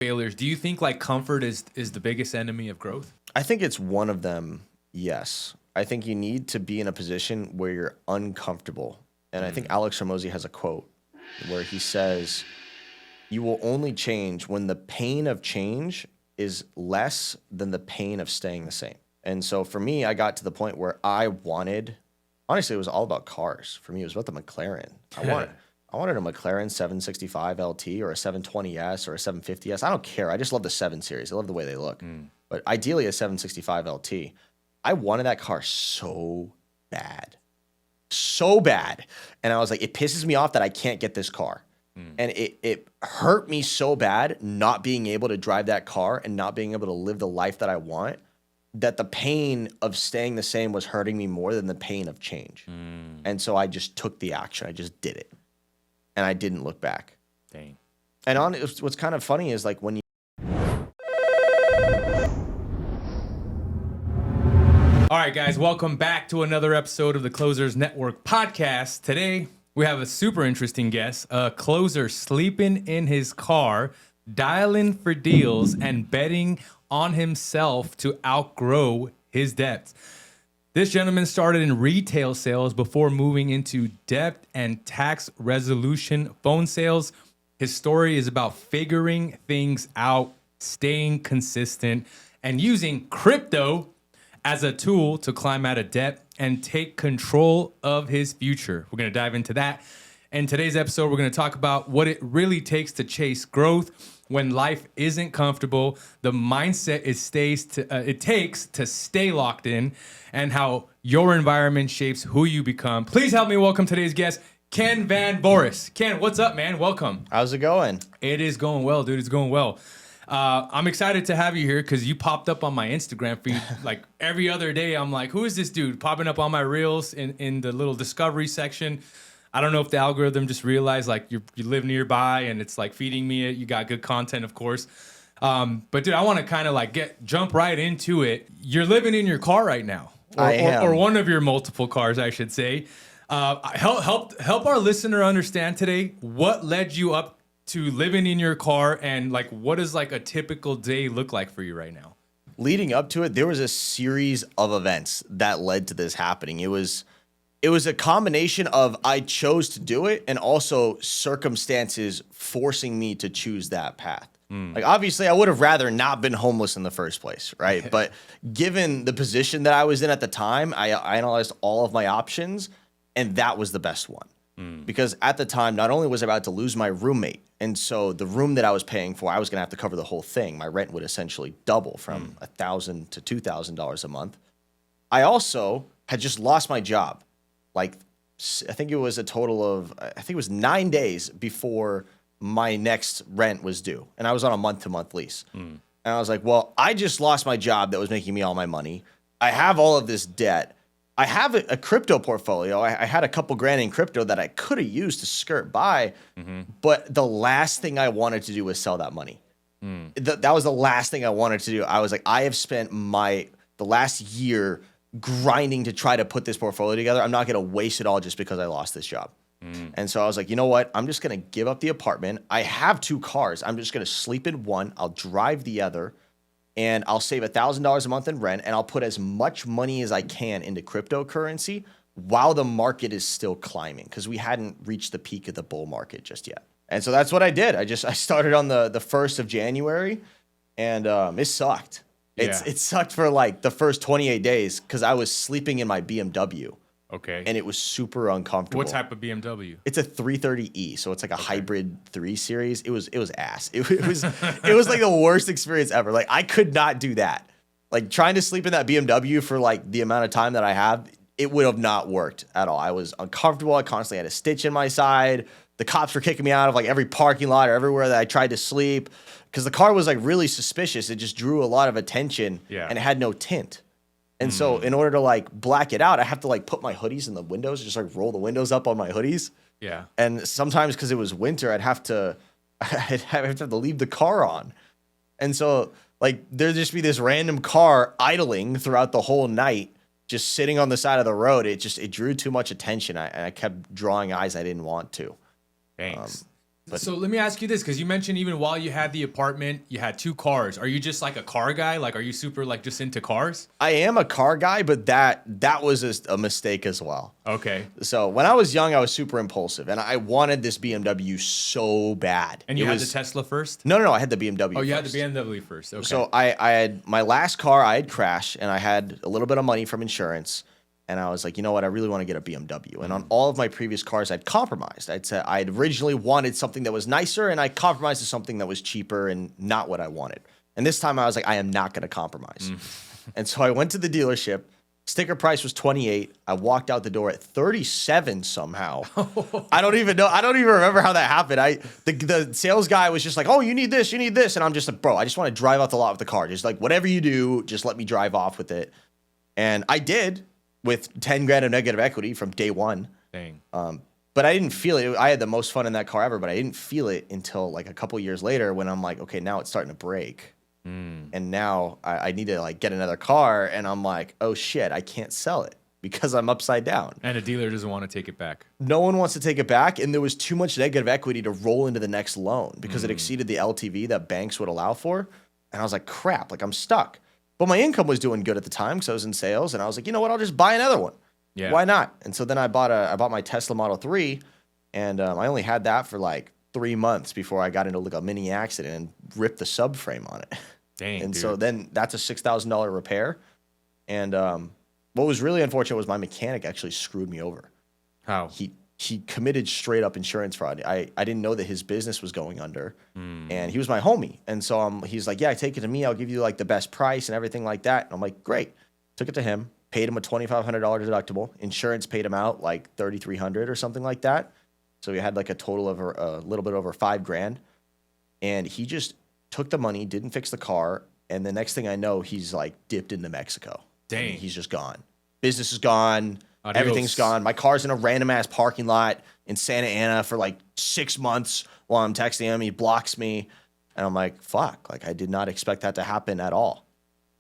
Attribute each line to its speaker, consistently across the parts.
Speaker 1: failures. Do you think like comfort is the biggest enemy of growth?
Speaker 2: I think it's one of them, yes. I think you need to be in a position where you're uncomfortable. And I think Alex Hormozi has a quote where he says, you will only change when the pain of change is less than the pain of staying the same. And so for me, I got to the point where I wanted, honestly, it was all about cars. For me, it was about the McLaren. I wanted a McLaren 765 LT or a 720S or a 750S. I don't care. I just love the 7 Series. I love the way they look. But ideally a 765 LT. I wanted that car so bad. So bad. And I was like, it pisses me off that I can't get this car. And it hurt me so bad not being able to drive that car and not being able to live the life that I want, that the pain of staying the same was hurting me more than the pain of change. And so I just took the action. I just did it. And I didn't look back.
Speaker 1: Dang.
Speaker 2: And what's kind of funny is like when you...
Speaker 1: All right, guys, welcome back to another episode of the Closers Network podcast. Today, we have a super interesting guest, a closer sleeping in his car, dialing for deals, and betting on himself to outgrow his debts. This gentleman started in retail sales before moving into debt and tax resolution phone sales. His story is about figuring things out, staying consistent, and using crypto as a tool to climb out of debt and take control of his future. We're going to dive into that. In today's episode, we're going to talk about what it really takes to chase growth when life isn't comfortable, the mindset it takes to stay locked in, and how your environment shapes who you become. Please help me welcome today's guest, Ken Van Voorhis. Ken, what's up, man? Welcome.
Speaker 2: How's it going?
Speaker 1: It is going well, dude. It's going well. I'm excited to have you here because you popped up on my Instagram feed like every other day. I'm like, who is this dude popping up on my reels in the little discovery section? I don't know if the algorithm just realized like you live nearby and it's like feeding me it. You got good content, of course. But dude, I want to kind of like jump right into it. You're living in your car right now, or one of your multiple cars, I should say. Help our listener understand today what led you up to living in your car, and like what does like a typical day look like for you right now?
Speaker 2: Leading up to it, there was a series of events that led to this happening. It was a combination of I chose to do it and also circumstances forcing me to choose that path. Like obviously I would have rather not been homeless in the first place, right? But given the position that I was in at the time, I analyzed all of my options and that was the best one. Because at the time, not only was I about to lose my roommate, and so the room that I was paying for, I was going to have to cover the whole thing. My rent would essentially double from $1,000 to $2,000 a month. I also had just lost my job. Like, I think it was a total of, 9 days before my next rent was due. And I was on a month-to-month lease. And I was like, well, I just lost my job that was making me all my money. I have all of this debt. I have a crypto portfolio. I had a couple grand in crypto that I could have used to skirt by, but the last thing I wanted to do was sell that money. That was the last thing I wanted to do. I was like, I have spent the last year grinding to try to put this portfolio together. I'm not going to waste it all just because I lost this job. And so I was like, you know what? I'm just going to give up the apartment. I have 2 cars. I'm just going to sleep in one. I'll drive the other. And I'll save $1,000 a month in rent, and I'll put as much money as I can into cryptocurrency while the market is still climbing, because we hadn't reached the peak of the bull market just yet. And so that's what I did. I started on the 1st of January, and it sucked. It sucked for like the first 28 days because I was sleeping in my BMW.
Speaker 1: Okay.
Speaker 2: And it was super uncomfortable.
Speaker 1: What type of BMW?
Speaker 2: It's a 330e, so it's like a hybrid 3 Series. It was ass. It was like the worst experience ever. Like I could not do that. Like trying to sleep in that BMW for like the amount of time that I have, it would have not worked at all. I was uncomfortable. I constantly had a stitch in my side. The cops were kicking me out of like every parking lot or everywhere that I tried to sleep because the car was like really suspicious. It just drew a lot of attention and it had no tint. And so in order to like black it out, I have to like put my hoodies in the windows, just like roll the windows up on my hoodies.
Speaker 1: Yeah.
Speaker 2: And sometimes because it was winter, I'd have to leave the car on. And so like there'd just be this random car idling throughout the whole night, just sitting on the side of the road. It drew too much attention. I kept drawing eyes I didn't want to.
Speaker 1: Thanks. So let me ask you this, because you mentioned even while you had the apartment, you had 2 cars. Are you just like a car guy? Like, are you super like just into cars?
Speaker 2: I am a car guy, but that was a mistake as well.
Speaker 1: Okay.
Speaker 2: So when I was young, I was super impulsive, and I wanted this BMW so bad.
Speaker 1: And you had the Tesla first?
Speaker 2: No. I had the BMW.
Speaker 1: Oh, you
Speaker 2: first.
Speaker 1: had the BMW first. Okay.
Speaker 2: So I had my last car. I had crashed, and I had a little bit of money from insurance. And I was like, you know what? I really want to get a BMW. And on all of my previous cars, I'd compromised. I'd said I'd originally wanted something that was nicer, and I compromised to something that was cheaper and not what I wanted. And this time I was like, I am not going to compromise. And so I went to the dealership. Sticker price was 28. I walked out the door at 37 somehow. I don't even know. I don't even remember how that happened. The sales guy was just like, oh, you need this. And I'm just like, bro, I just want to drive off the lot with the car. Just like, whatever you do, just let me drive off with it. And I did. With 10 grand of negative equity from day one.
Speaker 1: Dang.
Speaker 2: But I didn't feel it. I had the most fun in that car ever, but I didn't feel it until like a couple years later when I'm like, okay, now it's starting to break. And now I need to like get another car. And I'm like, oh shit, I can't sell it because I'm upside down.
Speaker 1: And a dealer doesn't want to take it back.
Speaker 2: No one wants to take it back. And there was too much negative equity to roll into the next loan because it exceeded the LTV that banks would allow for. And I was like, crap, like I'm stuck. But my income was doing good at the time because I was in sales, and I was like, you know what? I'll just buy another one.
Speaker 1: Yeah.
Speaker 2: Why not? And so then I bought my Tesla Model 3, and I only had that for like 3 months before I got into like a mini accident and ripped the subframe on it.
Speaker 1: Dang.
Speaker 2: And
Speaker 1: dude.
Speaker 2: so then that's a $6,000 repair. And what was really unfortunate was my mechanic actually screwed me over.
Speaker 1: How?
Speaker 2: He committed straight up insurance fraud. I didn't know that his business was going under, and he was my homie. And so he's like, yeah, take it to me. I'll give you like the best price and everything like that. And I'm like, great. Took it to him, paid him a $2,500 deductible. Insurance paid him out like $3,300 or something like that. So we had like a total of a little bit over $5 grand. And he just took the money, didn't fix the car. And the next thing I know, he's like dipped into Mexico.
Speaker 1: Dang.
Speaker 2: And he's just gone. Business is gone.
Speaker 1: Adios.
Speaker 2: Everything's gone. My car's in a random ass parking lot in Santa Ana for like 6 months while I'm texting him. He blocks me. And I'm like, fuck. Like, I did not expect that to happen at all.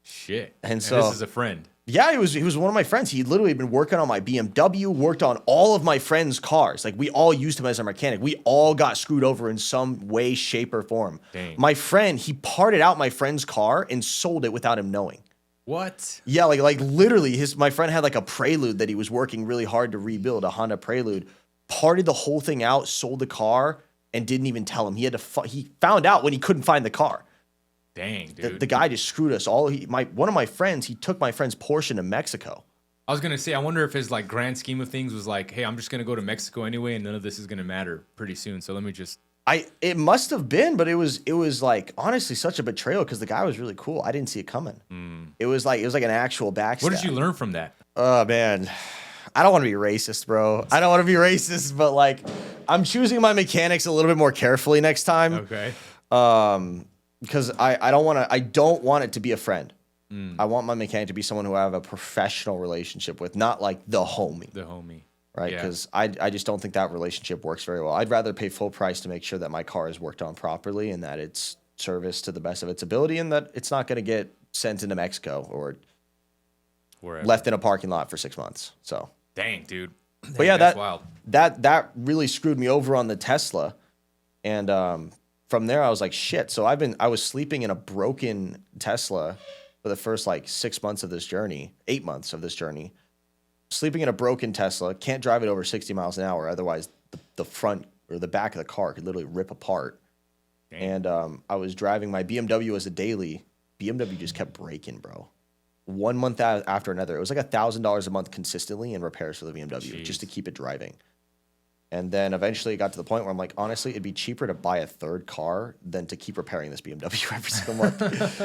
Speaker 1: Shit.
Speaker 2: And so
Speaker 1: this is a friend.
Speaker 2: Yeah, he was one of my friends. He literally been working on my BMW, worked on all of my friends' cars. Like, we all used him as our mechanic. We all got screwed over in some way, shape, or form.
Speaker 1: Dang.
Speaker 2: My friend, he parted out my friend's car and sold it without him knowing.
Speaker 1: What?
Speaker 2: Yeah, like literally, my friend had like a Prelude that he was working really hard to rebuild, a Honda Prelude. Parted the whole thing out, sold the car, and didn't even tell him. He found out when he couldn't find the car.
Speaker 1: Dang, dude.
Speaker 2: The guy just screwed us all. One of my friends, he took my friend's Porsche to Mexico.
Speaker 1: I was gonna say, I wonder if his like grand scheme of things was like, hey, I'm just gonna go to Mexico anyway, and none of this is gonna matter pretty soon. So let me just.
Speaker 2: It must have been, but it was like honestly such a betrayal because the guy was really cool. I didn't see it coming. It was like an actual backstab.
Speaker 1: What did you learn from that?
Speaker 2: Oh man, I don't want to be racist, bro. I don't want to be racist, but like I'm choosing my mechanics a little bit more carefully next time.
Speaker 1: Okay.
Speaker 2: Because I don't want it to be a friend. I want my mechanic to be someone who I have a professional relationship with, not like the homie.
Speaker 1: The homie.
Speaker 2: Right,
Speaker 1: Yeah.
Speaker 2: because I just don't think that relationship works very well. I'd rather pay full price to make sure that my car is worked on properly and that it's serviced to the best of its ability and that it's not going to get sent into Mexico or
Speaker 1: Wherever.
Speaker 2: left in a parking lot for 6 months. So,
Speaker 1: Dang, dude.
Speaker 2: but yeah,
Speaker 1: that's wild.
Speaker 2: that really screwed me over on the Tesla, and from there I was like, shit. So I was sleeping in a broken Tesla for the first like 6 months of this journey, 8 months of this journey. Sleeping in a broken Tesla, can't drive it over 60 miles an hour. Otherwise, the front or the back of the car could literally rip apart.
Speaker 1: Dang.
Speaker 2: And I was driving my BMW as a daily. BMW just kept breaking, bro. 1 month after another. It was like $1,000 a month consistently in repairs for the BMW just to keep it driving. And then eventually it got to the point where I'm like, honestly, it'd be cheaper to buy a third car than to keep repairing this BMW every single month.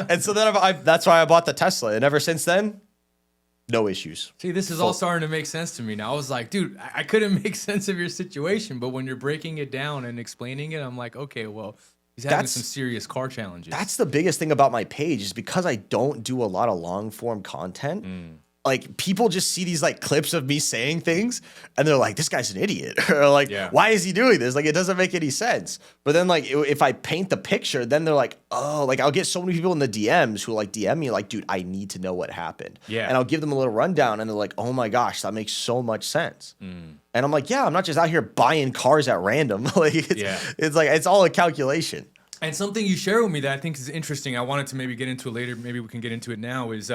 Speaker 2: And so then that's why I bought the Tesla. And ever since then, no issues.
Speaker 1: See, this is all starting to make sense to me now. I was like, dude, I couldn't make sense of your situation, but when you're breaking it down and explaining it, I'm like, okay, well, he's having some serious car challenges.
Speaker 2: That's the biggest thing about my page is because I don't do a lot of long form content. like people just see these like clips of me saying things and they're like, this guy's an idiot. Or like, why is he doing this? Like, it doesn't make any sense. But then like, if I paint the picture, then they're like, oh, like I'll get so many people in the DMs who like DM me like, dude, I need to know what happened. Yeah. And I'll give them a little rundown and they're like, oh my gosh, that makes so much sense. And I'm like, yeah, I'm not just out here buying cars at random. Like, it's like, it's all a calculation.
Speaker 1: And something you share with me that I think is interesting, I wanted to maybe get into it later, maybe we can get into it now, is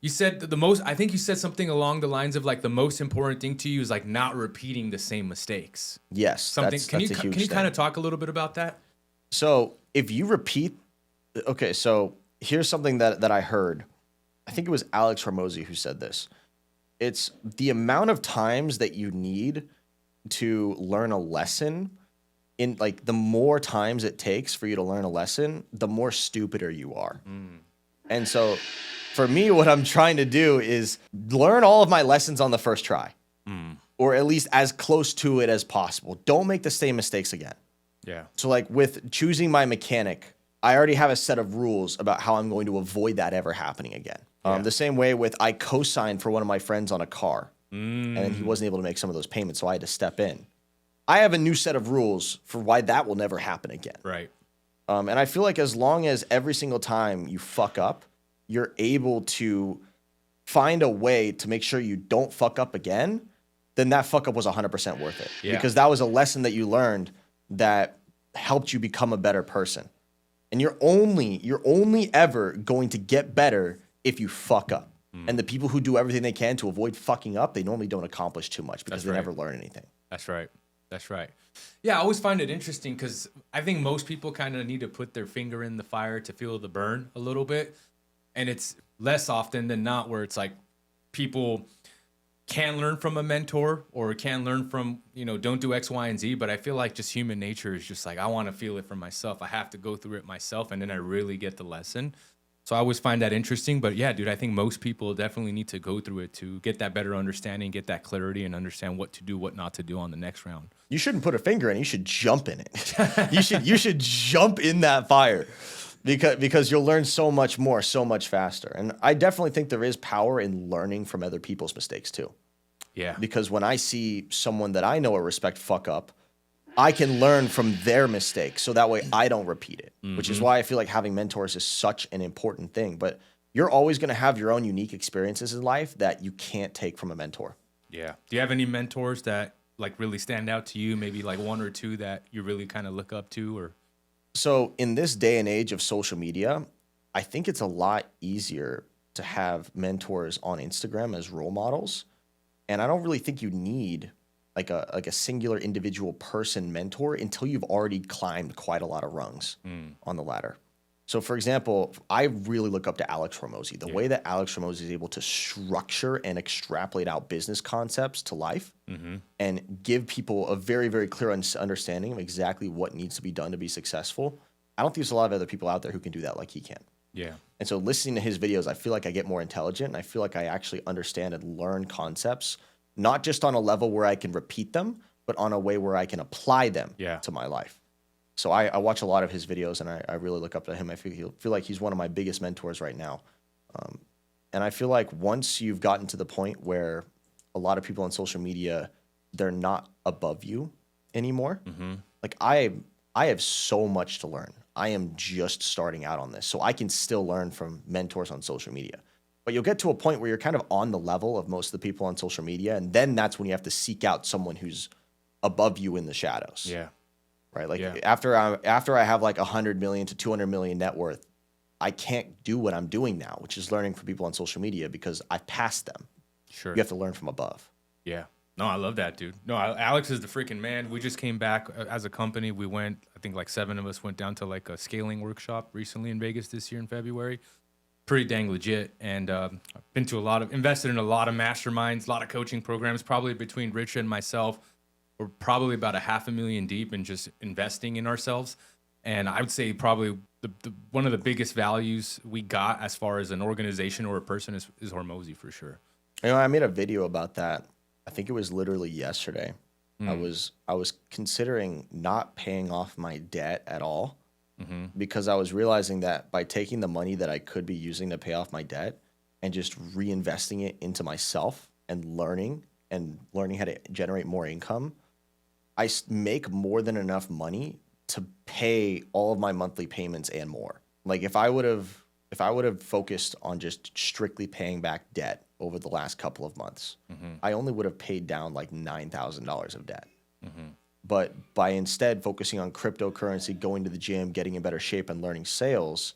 Speaker 1: you said I think you said something along the lines of like the most important thing to you is like not repeating the same mistakes.
Speaker 2: Yes.
Speaker 1: Something. Can you kind of talk a little bit about that?
Speaker 2: So if you repeat, okay, so here's something that I heard. I think it was Alex Hormozi who said this. It's the amount of times that you need to learn a lesson. In like the more times it takes for you to learn a lesson, the more stupider you are. And so for me, what I'm trying to do is learn all of my lessons on the first try, or at least as close to it as possible. Don't make the same mistakes again. Yeah. So like with choosing my mechanic, I already have a set of rules about how I'm going to avoid that ever happening again. The same way with I co-signed for one of my friends on a car, and then he wasn't able to make some of those payments, so I had to step in. I have a new set of rules for why that will never happen again. Right. And I feel like as long as every single time you fuck up, you're able to find a way to make sure you don't fuck up again, then that fuck up was 100% worth it. Yeah. Because that was a lesson that you learned that helped you become a better person. And you're only ever going to get better if you fuck up. And the people who do everything they can to avoid fucking up, they normally don't accomplish too much because they never learn anything.
Speaker 1: That's right. That's right. Yeah, I always find it interesting because I think most people kind of need to put their finger in the fire to feel the burn a little bit. And it's less often than not where it's like people can learn from a mentor or can learn from, don't do X, Y, and Z. But I feel like just human nature is just like, I want to feel it for myself. I have to go through it myself. And then I really get the lesson. So I always find that interesting. But yeah, dude, I think most people definitely need to go through it to get that better understanding, get that clarity, and understand what to do, what not to do on the next round.
Speaker 2: You shouldn't put a finger in it. You should jump in it. you should jump in that fire because you'll learn so much more, so much faster. And I definitely think there is power in learning from other people's mistakes too. Yeah. Because when I see someone that I know or respect fuck up, I can learn from their mistakes so that way I don't repeat it, which is why I feel like having mentors is such an important thing. But you're always going to have your own unique experiences in life that you can't take from a mentor.
Speaker 1: Yeah. Do you have any mentors that like really stand out to you? Maybe like one or two that you really kind of look up to? Or
Speaker 2: so in this day and age of social media, I think it's a lot easier to have mentors on Instagram as role models. And I don't really think you need like a singular individual person mentor until you've already climbed quite a lot of rungs on the ladder. So for example, I really look up to Alex Hormozi. The way that Alex Hormozi is able to structure and extrapolate out business concepts to life and give people a very, very clear understanding of exactly what needs to be done to be successful. I don't think there's a lot of other people out there who can do that like he can. Yeah. And so listening to his videos, I feel like I get more intelligent and I feel like I actually understand and learn concepts not just on a level where I can repeat them, but on a way where I can apply them to my life. So I watch a lot of his videos and I really look up to him. I feel like he's one of my biggest mentors right now. And I feel like once you've gotten to the point where a lot of people on social media, they're not above you anymore. Like I have so much to learn. I am just starting out on this. So I can still learn from mentors on social media. But you'll get to a point where you're kind of on the level of most of the people on social media. And then that's when you have to seek out someone who's above you in the shadows. Yeah. Right. Like after I have like 100 million to 200 million net worth, I can't do what I'm doing now, which is learning from people on social media because I've passed them. Sure. You have to learn from above.
Speaker 1: Yeah. No, I love that, dude. No, Alex is the freaking man. We just came back as a company. We went, I think like 7 of us went down to like a scaling workshop recently in Vegas this year in February. Pretty dang legit. And I've been to invested in a lot of masterminds, a lot of coaching programs, probably between Rich and myself. We're probably about $500,000 deep in just investing in ourselves. And I would say probably one of the biggest values we got as far as an organization or a person is Hormozi for sure.
Speaker 2: I made a video about that. I think it was literally yesterday. I was considering not paying off my debt at all. Because I was realizing that by taking the money that I could be using to pay off my debt and just reinvesting it into myself and learning how to generate more income, I make more than enough money to pay all of my monthly payments and more. Like if I would have focused on just strictly paying back debt over the last couple of months, I only would have paid down like $9,000 of debt. But by instead focusing on cryptocurrency, going to the gym, getting in better shape, and learning sales,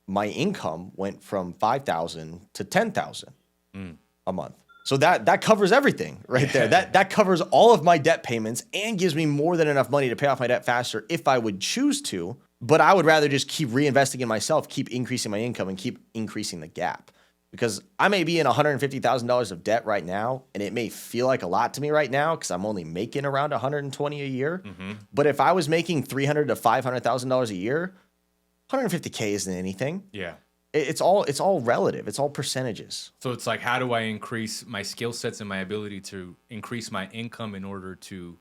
Speaker 2: my income went from $5,000 to $10,000 a month. So that covers everything right there. That covers all of my debt payments and gives me more than enough money to pay off my debt faster if I would choose to. But I would rather just keep reinvesting in myself, keep increasing my income, and keep increasing the gap. Because I may be in $150,000 of debt right now, and it may feel like a lot to me right now because I'm only making around $120,000 a year. But if I was making $300,000 to $500,000 a year, $150K isn't anything.
Speaker 1: Yeah.
Speaker 2: It's all relative. It's all percentages.
Speaker 1: So it's like, how do I increase my skill sets and my ability to increase my income in order to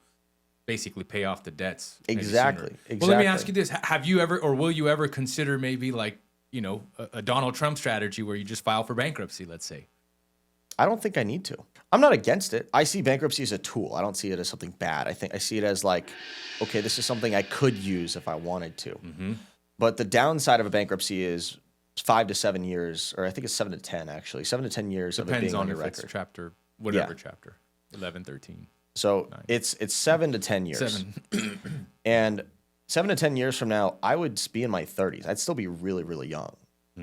Speaker 1: basically pay off the debts?
Speaker 2: Exactly.
Speaker 1: Well, let me ask you this. Have you ever, or will you ever consider maybe like, you know, a Donald Trump strategy where you just file for bankruptcy, let's say?
Speaker 2: I don't think I need to. I'm not against it. I see bankruptcy as a tool. I don't see it as something bad. I see it as like, okay, this is something I could use if I wanted to. But the downside of a bankruptcy is 5 to 7 years, or I think it's 7 to 10 actually. 7 to 10 years of it being on your record. Depends on if it's
Speaker 1: chapter, whatever chapter, 11, 13.
Speaker 2: So 9. It's 7 to 10 years. 7. And 7 to 10 years from now, I would be in my 30s. I'd still be really, really young.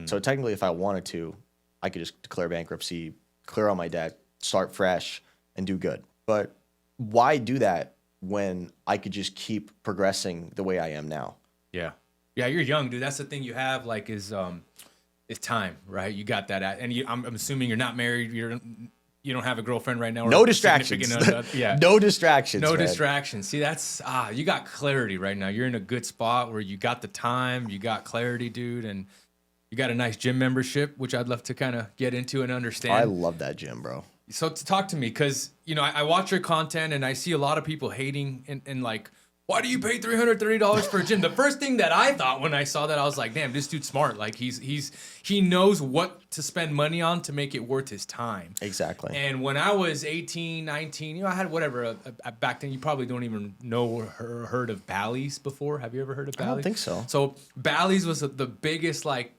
Speaker 2: So technically, if I wanted to, I could just declare bankruptcy, clear all my debt, start fresh, and do good. But why do that when I could just keep progressing the way I am now?
Speaker 1: Yeah. Yeah, you're young, dude. That's the thing you have, like, is time, right? You got that. I'm assuming you're not married. You don't have a girlfriend right now. Or
Speaker 2: no distractions.
Speaker 1: Yeah.
Speaker 2: No distractions.
Speaker 1: No distractions. See, that's you got clarity right now. You're in a good spot where you got the time, you got clarity, dude, and you got a nice gym membership, which I'd love to kind of get into and understand.
Speaker 2: I love that gym, bro.
Speaker 1: So to talk to me, because you know I watch your content and I see a lot of people hating and like, why do you pay $330 for a gym? The first thing that I thought when I saw that, I was like, damn, this dude's smart. Like he knows what to spend money on to make it worth his time.
Speaker 2: Exactly.
Speaker 1: And when I was 18, 19, you know, I had whatever. Back then, you probably don't even know or heard of Bally's before. Have you ever heard of Bally's?
Speaker 2: I don't think so.
Speaker 1: So Bally's was the biggest like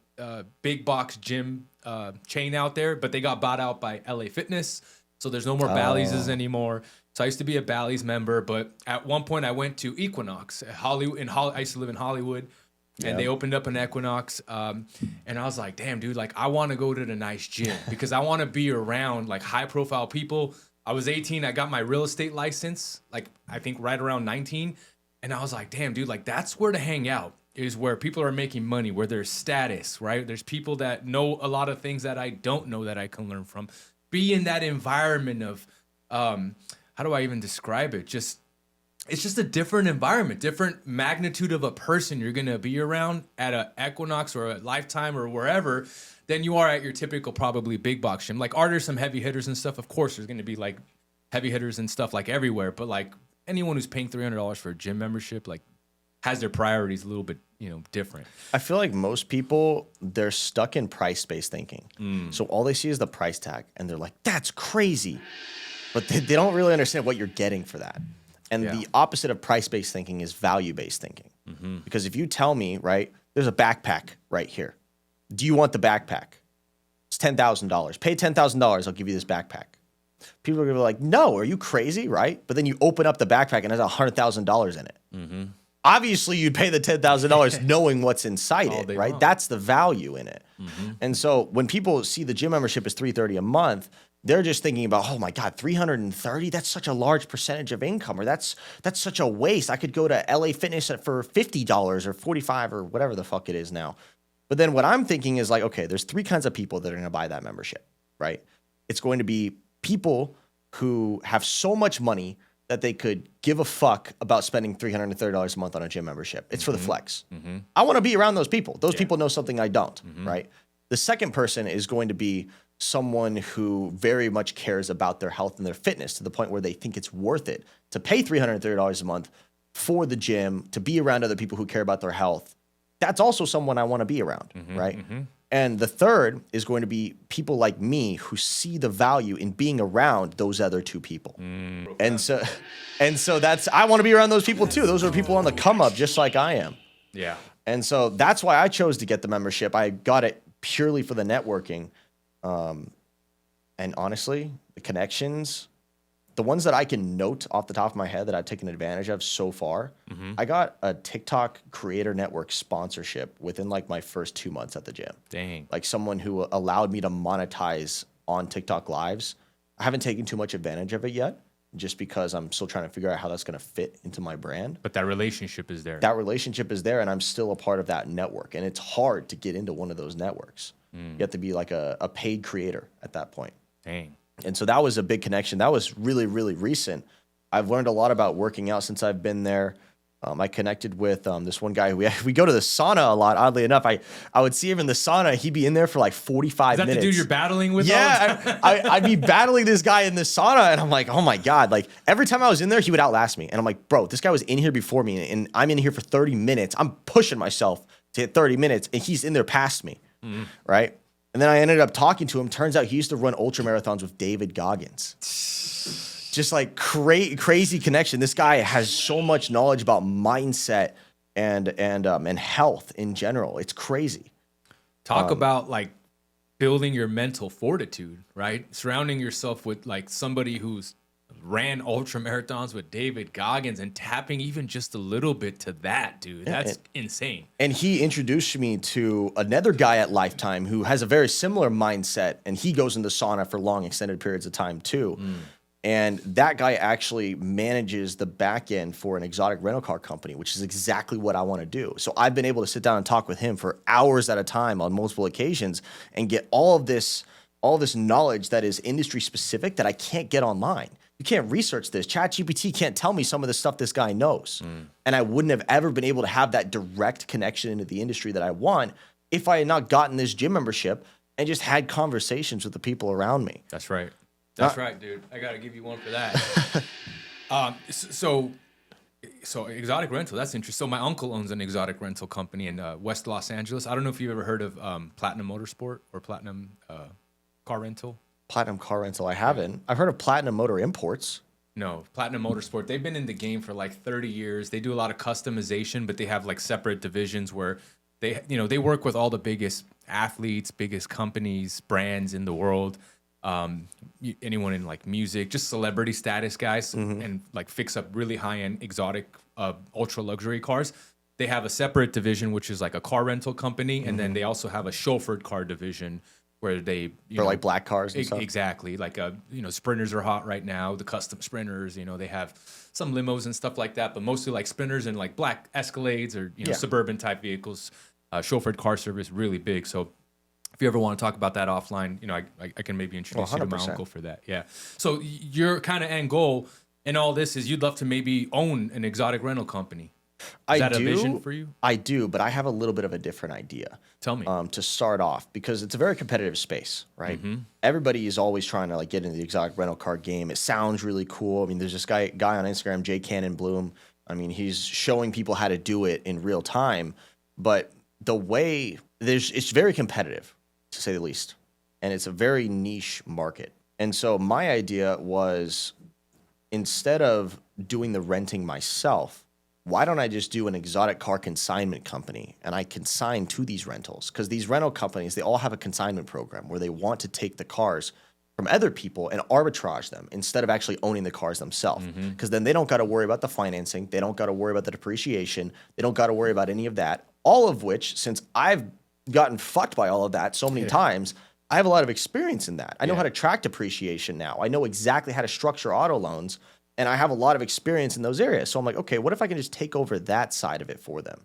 Speaker 1: big box gym chain out there, but they got bought out by LA Fitness. So there's no more Bally's anymore. So I used to be a Bally's member, but at one point I went to Equinox, Hollywood. I used to live in Hollywood, and they opened up an Equinox. And I was like, damn, dude, like I want to go to the nice gym because I want to be around like high profile people. I was 18. I got my real estate license, like I think right around 19. And I was like, damn, dude, like that's where to hang out, is where people are making money, where there's status, right? There's people that know a lot of things that I don't know that I can learn from. Be in that environment of, how do I even describe it? It's just a different environment, different magnitude of a person you're going to be around at a Equinox or a Lifetime or wherever than you are at your typical probably big box gym. Like, are there some heavy hitters and stuff? Of course, there's going to be like heavy hitters and stuff like everywhere. But like anyone who's paying $300 for a gym membership, like has their priorities a little bit, you know, different.
Speaker 2: I feel like most people, they're stuck in price-based thinking. So all they see is the price tag and they're like, that's crazy. But they don't really understand what you're getting for that. And the opposite of price-based thinking is value-based thinking. Because if you tell me, right, there's a backpack right here. Do you want the backpack? It's $10,000. Pay $10,000, I'll give you this backpack. People are going to be like, no, are you crazy, right? But then you open up the backpack and it has $100,000 in it. Obviously, you'd pay the $10,000 knowing what's inside it, right? That's the value in it. And so when people see the gym membership is $330 a month, they're just thinking about, oh my God, $330? That's such a large percentage of income, or that's such a waste. I could go to LA Fitness for $50 or $45 or whatever the fuck it is now. But then what I'm thinking is like, okay, there's 3 kinds of people that are going to buy that membership, right? It's going to be people who have so much money that they could give a fuck about spending $330 a month on a gym membership. It's for the flex. I want to be around those people. Those people know something I don't, right? The second person is going to be someone who very much cares about their health and their fitness to the point where they think it's worth it to pay $330 a month for the gym, to be around other people who care about their health. That's also someone I want to be around, right? And the third is going to be people like me who see the value in being around those other two people. And so that's, I want to be around those people too. Those are people on the come up just like I am.
Speaker 1: Yeah.
Speaker 2: And so that's why I chose to get the membership. I got it purely for the networking. And honestly, the connections, the ones that I can note off the top of my head that I've taken advantage of so far, I got a TikTok creator network sponsorship within like my first 2 months at the gym.
Speaker 1: Dang.
Speaker 2: Like someone who allowed me to monetize on TikTok lives. I haven't taken too much advantage of it yet, just because I'm still trying to figure out how that's going to fit into my brand.
Speaker 1: But that relationship is there.
Speaker 2: That relationship is there, and I'm still a part of that network. And it's hard to get into one of those networks. You have to be like a paid creator at that point.
Speaker 1: Dang.
Speaker 2: And so that was a big connection. That was really, really recent. I've learned a lot about working out since I've been there. I connected with this one guy. We go to the sauna a lot, oddly enough. I would see him in the sauna. He'd be in there for like 45 minutes.
Speaker 1: Is that the dude you're battling with?
Speaker 2: Yeah. I'd be battling this guy in the sauna, and I'm like, oh my God. Like every time I was in there, he would outlast me. And I'm like, bro, this guy was in here before me, and I'm in here for 30 minutes. I'm pushing myself to hit 30 minutes, and he's in there past me, right? And then I ended up talking to him. Turns out he used to run ultra marathons with David Goggins. Just like crazy connection. This guy has so much knowledge about mindset and health in general. It's crazy.
Speaker 1: Talk about like building your mental fortitude, right? Surrounding yourself with like somebody who's ran ultra marathons with David Goggins and tapping even just a little bit to that, dude. That's insane.
Speaker 2: And he introduced me to another guy at Lifetime who has a very similar mindset, and he goes into sauna for long extended periods of time too. And that guy actually manages the back end for an exotic rental car company, which is exactly what I want to do. So I've been able to sit down and talk with him for hours at a time on multiple occasions and get all of this knowledge that is industry specific that I can't get online. You can't research this. ChatGPT can't tell me some of the stuff this guy knows. And I wouldn't have ever been able to have that direct connection into the industry that I want if I had not gotten this gym membership and just had conversations with the people around me.
Speaker 1: That's right. That's right, dude. I got to give you one for that. So exotic rental, that's interesting. So my uncle owns an exotic rental company in West Los Angeles. I don't know if you've ever heard of Platinum Motorsport or Platinum Car Rental.
Speaker 2: Platinum Car Rental, I haven't. I've heard of Platinum Motor Imports.
Speaker 1: No, Platinum Motorsport. They've been in the game for like 30 years. They do a lot of customization, but they have like separate divisions where they work with all the biggest athletes, biggest companies, brands in the world. Anyone in like music, just celebrity status guys, and like fix up really high-end exotic ultra luxury cars. They have a separate division, which is like a car rental company. And then they also have a chauffeured car division where they,
Speaker 2: like black cars and stuff.
Speaker 1: Exactly. Like, Sprinters are hot right now. The custom Sprinters, they have some limos and stuff like that, but mostly like Sprinters and like black Escalades or, suburban type vehicles. Chauffeured car service, really big. So if you ever want to talk about that offline, I can maybe introduce you to my uncle for that. Yeah. So your kind of end goal in all this is you'd love to maybe own an exotic rental company. Is that a vision for you?
Speaker 2: I do, but I have a little bit of a different idea.
Speaker 1: Tell me.
Speaker 2: To start off, because it's a very competitive space, right? Everybody is always trying to like get into the exotic rental car game. It sounds really cool. I mean, there's this guy on Instagram, J Cannon Bloom. I mean, he's showing people how to do it in real time, but the way it's very competitive, to say the least, and it's a very niche market. And so my idea was, instead of doing the renting myself, why don't I just do an exotic car consignment company and I consign to these rentals? Because these rental companies, they all have a consignment program where they want to take the cars from other people and arbitrage them instead of actually owning the cars themselves. Because then they don't got to worry about the financing. They don't got to worry about the depreciation. They don't got to worry about any of that. All of which, since I've gotten fucked by all of that so many times, I have a lot of experience in that. I know how to track depreciation now. I know exactly how to structure auto loans. And I have a lot of experience in those areas. So I'm like, okay, what if I can just take over that side of it for them?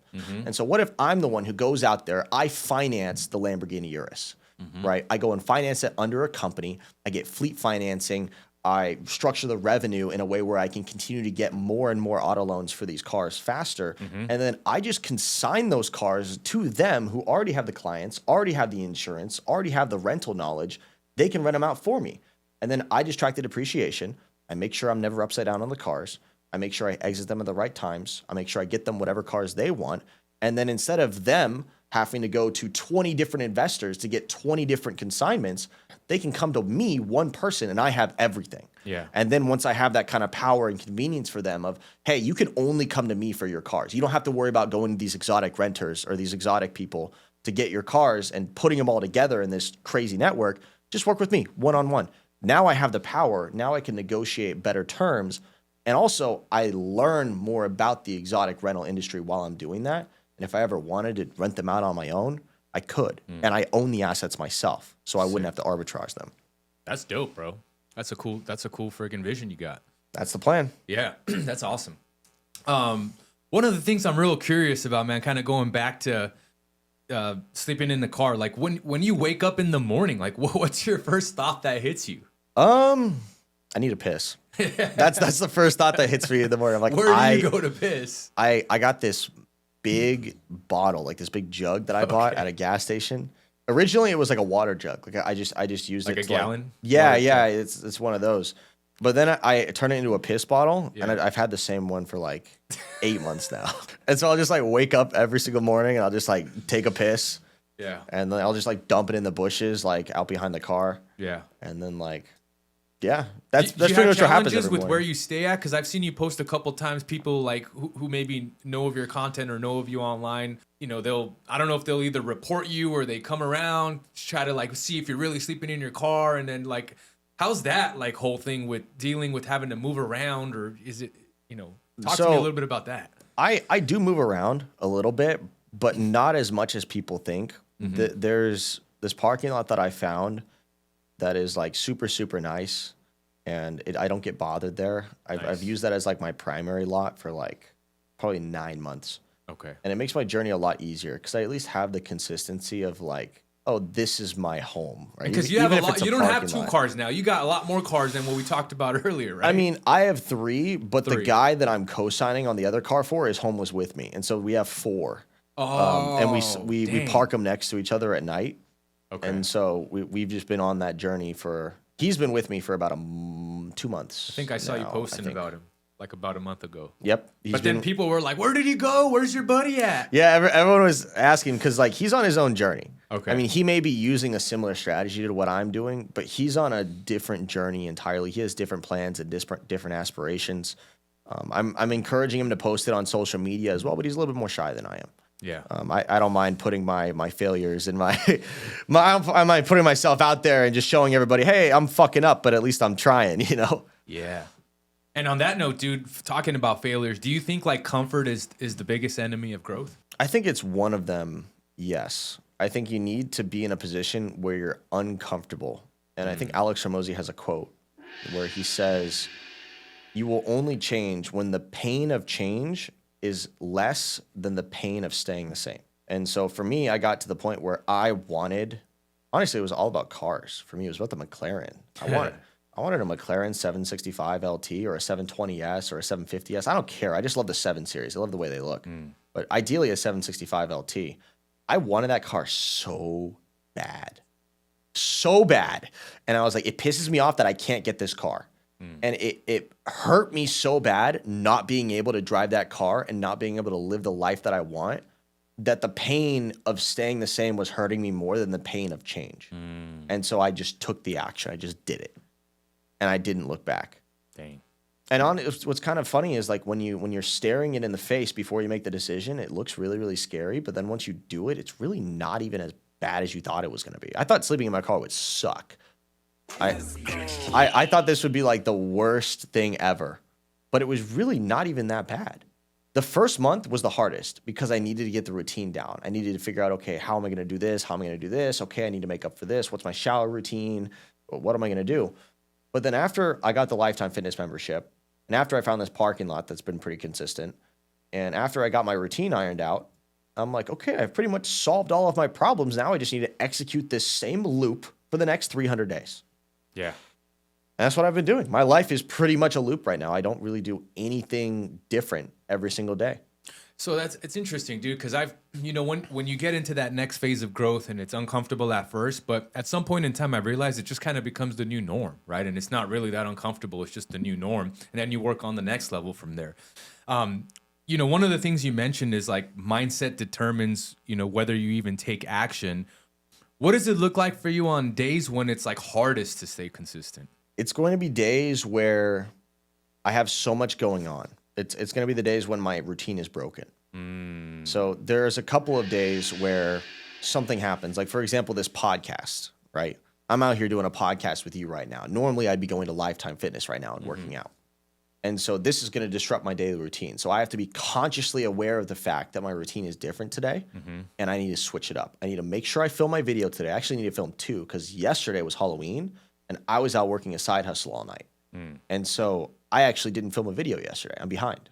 Speaker 2: And so what if I'm the one who goes out there, I finance the Lamborghini Urus, right? I go and finance it under a company. I get fleet financing. I structure the revenue in a way where I can continue to get more and more auto loans for these cars faster. And then I just consign those cars to them who already have the clients, already have the insurance, already have the rental knowledge. They can rent them out for me. And then I just track the depreciation. I make sure I'm never upside down on the cars. I make sure I exit them at the right times. I make sure I get them whatever cars they want. And then instead of them having to go to 20 different investors to get 20 different consignments. They can come to me, one person, and I have everything.
Speaker 1: Yeah.
Speaker 2: And then once I have that kind of power and convenience for them of, hey, you can only come to me for your cars. You don't have to worry about going to these exotic renters or these exotic people to get your cars and putting them all together in this crazy network. Just work with me one-on-one. Now I have the power. Now I can negotiate better terms. And also I learn more about the exotic rental industry while I'm doing that. And if I ever wanted to rent them out on my own, I could. And I own the assets myself, so I wouldn't have to arbitrage them.
Speaker 1: That's dope, bro. That's a cool freaking vision you got.
Speaker 2: That's the plan.
Speaker 1: Yeah, that's awesome. One of the things I'm real curious about, man, kind of going back to sleeping in the car, like when you wake up in the morning, like what's your first thought that hits you?
Speaker 2: I need a piss. That's the first thought that hits me in the morning. I'm like,
Speaker 1: where do you go to piss?
Speaker 2: I got this big bottle, like this big jug that I bought at a gas station. Originally, it was like a water jug. Like I just used
Speaker 1: like
Speaker 2: it
Speaker 1: a gallon.
Speaker 2: Yeah. It's one of those. But then I turned it into a piss bottle, and I've had the same one for like 8 months now. And so I'll just like wake up every single morning, and I'll just like take a piss.
Speaker 1: Yeah.
Speaker 2: And then I'll just like dump it in the bushes, like out behind the car.
Speaker 1: Yeah.
Speaker 2: And then like, yeah, that's
Speaker 1: do you
Speaker 2: pretty much what happens
Speaker 1: challenges
Speaker 2: every
Speaker 1: with
Speaker 2: morning.
Speaker 1: where you stay at? Because I've seen you post a couple times. People like who maybe know of your content or know of you online. You know, I don't know if they'll either report you or they come around try to like see if you're really sleeping in your car, and then like, how's that like whole thing with dealing with having to move around, or is it, you know, talk to me a little bit about that.
Speaker 2: I do move around a little bit, but not as much as people think. There's this parking lot that I found that is like super, super nice, and I don't get bothered there. I've used that as like my primary lot for like probably 9 months.
Speaker 1: Okay.
Speaker 2: And it makes my journey a lot easier because I at least have the consistency of like, oh, this is my home, right?
Speaker 1: Because you have a lot. You don't have two cars now. You got a lot more cars than what we talked about earlier, right?
Speaker 2: I mean, I have 3, but the guy that I'm co-signing on the other car for is home was with me, and so we have 4. And we park them next to each other at night. Okay. And so we've just been on that journey for. He's been with me for about 2 months.
Speaker 1: I think I saw you posting about him like about a month ago.
Speaker 2: Yep.
Speaker 1: But then people were like, "Where did he go? Where's your buddy at?"
Speaker 2: Yeah, everyone was asking because like he's on his own journey.
Speaker 1: Okay.
Speaker 2: I mean, he may be using a similar strategy to what I'm doing, but he's on a different journey entirely. He has different plans and different aspirations. I'm encouraging him to post it on social media as well, but he's a little bit more shy than I am.
Speaker 1: Yeah.
Speaker 2: I don't mind putting my failures and I don't mind putting myself out there and just showing everybody, hey, I'm fucking up, but at least I'm trying, you know?
Speaker 1: Yeah. And on that note, dude, talking about failures, do you think like comfort is the biggest enemy of growth?
Speaker 2: I think it's one of them. Yes. I think you need to be in a position where you're uncomfortable. And I think Alex Hormozi has a quote where he says, you will only change when the pain of change is less than the pain of staying the same. And so for me, I got to the point where honestly, it was all about cars. For me, it was about the McLaren. I wanted a McLaren 765 LT or a 720S or a 750S. I don't care. I just love the 7 Series. I love the way they look. But ideally a 765 LT. I wanted that car so bad. So bad. And I was like, it pisses me off that I can't get this car. And it hurt me so bad not being able to drive that car and not being able to live the life that I want, that the pain of staying the same was hurting me more than the pain of change. And so I just took the action. I just did it. And I didn't look back.
Speaker 1: Dang.
Speaker 2: And what's kind of funny is like when you're staring it in the face before you make the decision, it looks really, really scary. But then once you do it, it's really not even as bad as you thought it was going to be. I thought sleeping in my car would suck. I thought this would be like the worst thing ever, but it was really not even that bad. The first month was the hardest because I needed to get the routine down. I needed to figure out, okay, how am I going to do this? How am I going to do this? Okay, I need to make up for this. What's my shower routine? What am I going to do? But then after I got the Lifetime Fitness membership, and after I found this parking lot that's been pretty consistent, and after I got my routine ironed out, I'm like, okay, I've pretty much solved all of my problems. Now I just need to execute this same loop for the next 300 days.
Speaker 1: Yeah.
Speaker 2: And that's what I've been doing. My life is pretty much a loop right now. I don't really do anything different every single day.
Speaker 1: So it's interesting, dude, because when you get into that next phase of growth and it's uncomfortable at first, but at some point in time, I realized it just kind of becomes the new norm, right? And it's not really that uncomfortable. It's just the new norm. And then you work on the next level from there. you know, one of the things you mentioned is like mindset determines, you know, whether you even take action. What does it look like for you on days when it's like hardest to stay consistent?
Speaker 2: It's going to be days where I have so much going on. It's going to be the days when my routine is broken. So there's a couple of days where something happens. Like, for example, this podcast, right? I'm out here doing a podcast with you right now. Normally, I'd be going to Lifetime Fitness right now and working out. And so this is going to disrupt my daily routine. So I have to be consciously aware of the fact that my routine is different today, and I need to switch it up. I need to make sure I film my video today. I actually need to film 2 because yesterday was Halloween, and I was out working a side hustle all night. And so I actually didn't film a video yesterday. I'm behind.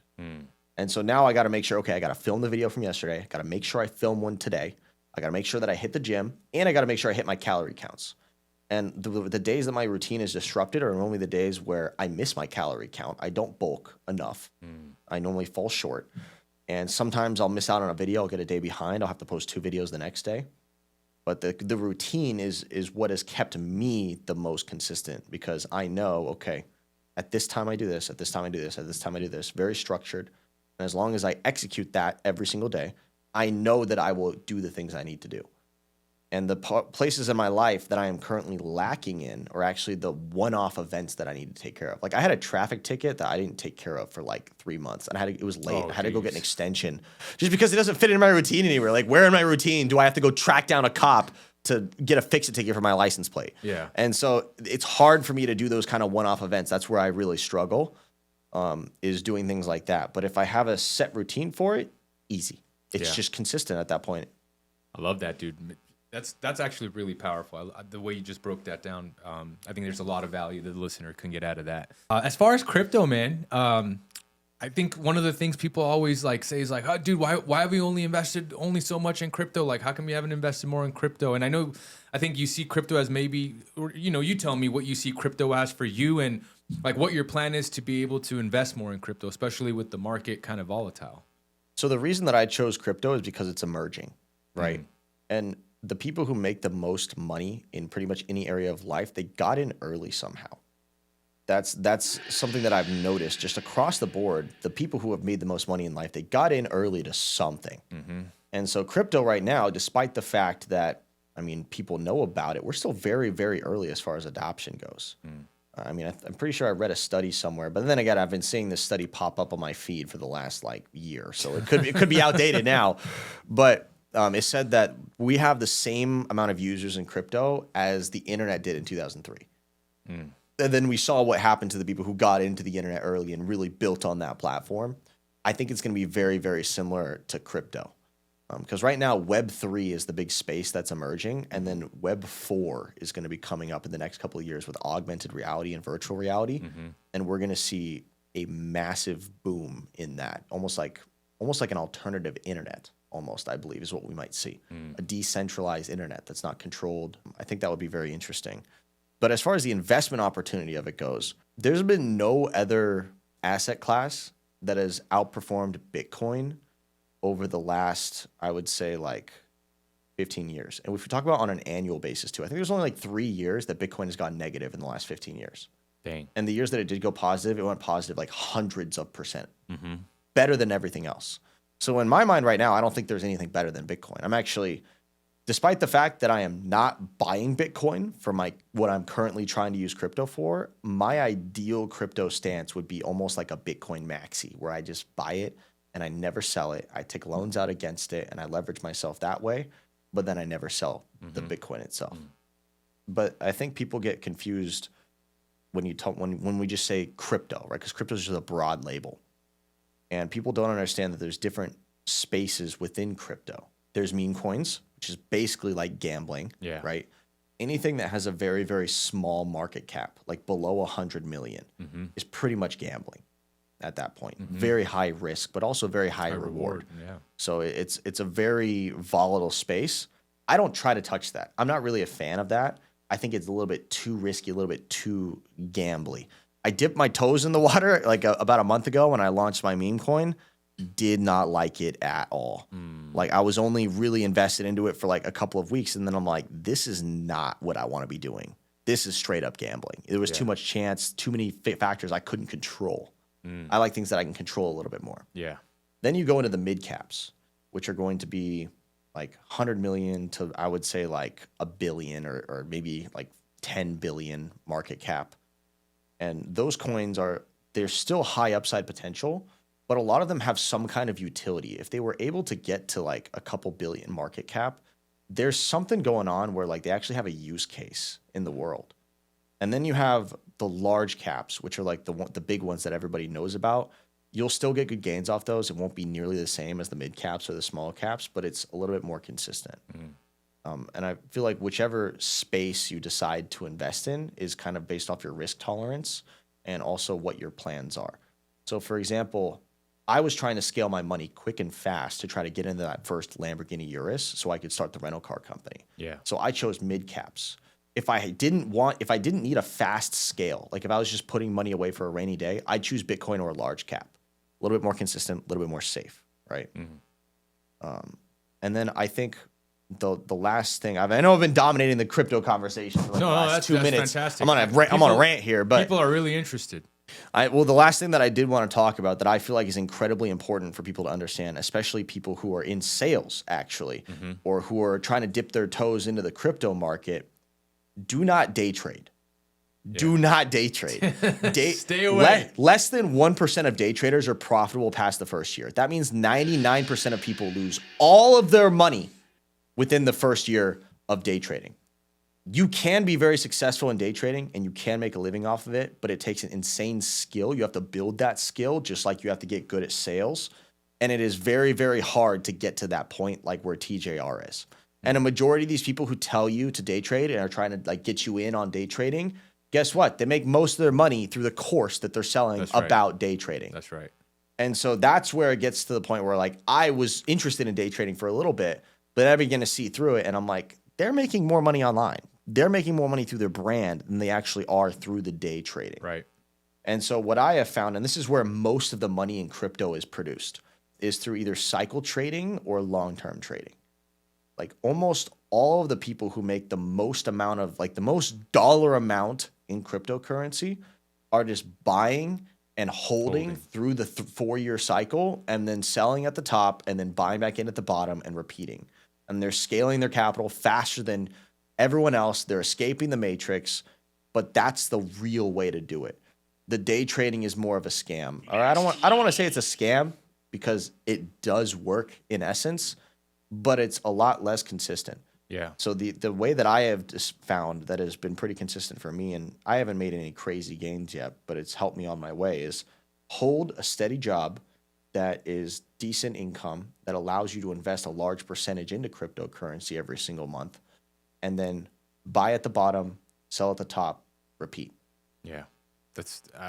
Speaker 2: And so now I got to make sure, okay, I got to film the video from yesterday. I got to make sure I film one today. I got to make sure that I hit the gym, and I got to make sure I hit my calorie counts. And the days that my routine is disrupted are normally the days where I miss my calorie count. I don't bulk enough. I normally fall short. And sometimes I'll miss out on a video. I'll get a day behind. I'll have to post 2 videos the next day. But the routine is what has kept me the most consistent, because I know, okay, at this time I do this, at this time I do this, at this time I do this, very structured. And as long as I execute that every single day, I know that I will do the things I need to do. And the places in my life that I am currently lacking in are actually the one-off events that I need to take care of. Like, I had a traffic ticket that I didn't take care of for like 3 months, and it was late. I had to go get an extension just because it doesn't fit in my routine anywhere. Like, where in my routine do I have to go track down a cop to get a fix-it ticket for my license plate?
Speaker 1: Yeah.
Speaker 2: And so it's hard for me to do those kind of one-off events. That's where I really struggle, is doing things like that. But if I have a set routine for it, easy. It's just consistent at that point.
Speaker 1: I love that, dude. That's actually really powerful. The way you just broke that down, I think there's a lot of value that the listener can get out of that. As far as crypto, man, I think one of the things people always like say is like, oh, dude, why have we only invested so much in crypto? Like, how come you haven't invested more in crypto? And I think you see crypto as maybe, or, you know, you tell me what you see crypto as for you, and like what your plan is to be able to invest more in crypto, especially with the market kind of volatile.
Speaker 2: So the reason that I chose crypto is because it's emerging, right? And the people who make the most money in pretty much any area of life, they got in early somehow. That's something that I've noticed just across the board. The people who have made the most money in life, they got in early to something. And so crypto right now, despite the fact that, I mean, people know about it, we're still very, very early as far as adoption goes. I mean, I'm pretty sure I read a study somewhere, but then again, I've been seeing this study pop up on my feed for the last like year, so it could be outdated now. But it said that we have the same amount of users in crypto as the internet did in 2003. And then we saw what happened to the people who got into the internet early and really built on that platform. I think it's going to be very, very similar to crypto. Because right now, Web3 is the big space that's emerging, and then Web4 is going to be coming up in the next couple of years with augmented reality and virtual reality, and we're going to see a massive boom in that, almost like an alternative internet. Almost, I believe, is what we might see. A decentralized internet that's not controlled. I think that would be very interesting. But as far as the investment opportunity of it goes, there's been no other asset class that has outperformed Bitcoin over the last, I would say, like 15 years. And if we talk about on an annual basis too, I think there's only like 3 years that Bitcoin has gone negative in the last 15 years.
Speaker 1: Dang.
Speaker 2: And the years that it did go positive, it went positive like hundreds of percent. Better than everything else. So in my mind right now, I don't think there's anything better than Bitcoin. I'm actually, despite the fact that I am not buying Bitcoin for what I'm currently trying to use crypto for, my ideal crypto stance would be almost like a Bitcoin maxi, where I just buy it and I never sell it. I take loans out against it and I leverage myself that way, but then I never sell the Bitcoin itself. But I think people get confused when we just say crypto, right? Because crypto is just a broad label. And people don't understand that there's different spaces within crypto. There's meme coins, which is basically like gambling, right? Anything that has a very, very small market cap, like below 100 million, is pretty much gambling at that point. Very high risk, but also very high reward. So it's a very volatile space. I don't try to touch that. I'm not really a fan of that. I think it's a little bit too risky, a little bit too gambly. I dipped my toes in the water like about a month ago when I launched my meme coin. Did not like it at all. Like, I was only really invested into it for like a couple of weeks, and then I'm like, this is not what I want to be doing. This is straight up gambling. There was too much chance, too many factors I couldn't control. I like things that I can control a little bit more.
Speaker 1: Yeah.
Speaker 2: Then you go into the mid caps, which are going to be like 100 million to, I would say, like a billion or maybe like 10 billion market cap. And those coins they're still high upside potential, but a lot of them have some kind of utility. If they were able to get to like a couple billion market cap, there's something going on where like they actually have a use case in the world. And then you have the large caps, which are like the big ones that everybody knows about. You'll still get good gains off those. It won't be nearly the same as the mid caps or the small caps, but it's a little bit more consistent. And I feel like whichever space you decide to invest in is kind of based off your risk tolerance and also what your plans are. So, for example, I was trying to scale my money quick and fast to try to get into that first Lamborghini Urus so I could start the rental car company.
Speaker 1: Yeah.
Speaker 2: So I chose mid caps. If I didn't need a fast scale, like if I was just putting money away for a rainy day, I'd choose Bitcoin or a large cap. A little bit more consistent, a little bit more safe, right? And then I think the last thing I know I've been dominating the crypto conversation for like the last 2 minutes.
Speaker 1: Fantastic.
Speaker 2: I'm on a rant here, but
Speaker 1: people are really interested.
Speaker 2: the last thing that I did want to talk about that I feel like is incredibly important for people to understand, especially people who are in sales actually, or who are trying to dip their toes into the crypto market, do not day trade. Do not day trade.
Speaker 1: Stay away.
Speaker 2: Less than 1% of day traders are profitable past the first year. That means 99% of people lose all of their money within the first year of day trading. You can be very successful in day trading and you can make a living off of it, but it takes an insane skill. You have to build that skill just like you have to get good at sales. And it is very, very hard to get to that point like where TJR is. And a majority of these people who tell you to day trade and are trying to like get you in on day trading, guess what? They make most of their money through the course that they're selling about day trading.
Speaker 1: That's right.
Speaker 2: And so that's where it gets to the point where like I was interested in day trading for a little bit, but I began to see through it and I'm like, they're making more money online. They're making more money through their brand than they actually are through the day trading.
Speaker 1: Right.
Speaker 2: And so what I have found, and this is where most of the money in crypto is produced, is through either cycle trading or long-term trading. Like almost all of the people who make the most amount of like the most dollar amount in cryptocurrency are just buying and holding through the 4-year cycle and then selling at the top and then buying back in at the bottom and repeating. And they're scaling their capital faster than everyone else. They're escaping the matrix, but that's the real way to do it. The day trading is more of a scam. Or I don't want to say it's a scam because it does work in essence, but it's a lot less consistent.
Speaker 1: Yeah.
Speaker 2: So the way that I have just found that has been pretty consistent for me, and I haven't made any crazy gains yet, but it's helped me on my way, is hold a steady job that is decent income that allows you to invest a large percentage into cryptocurrency every single month, and then buy at the bottom, sell at the top, repeat.
Speaker 1: Yeah.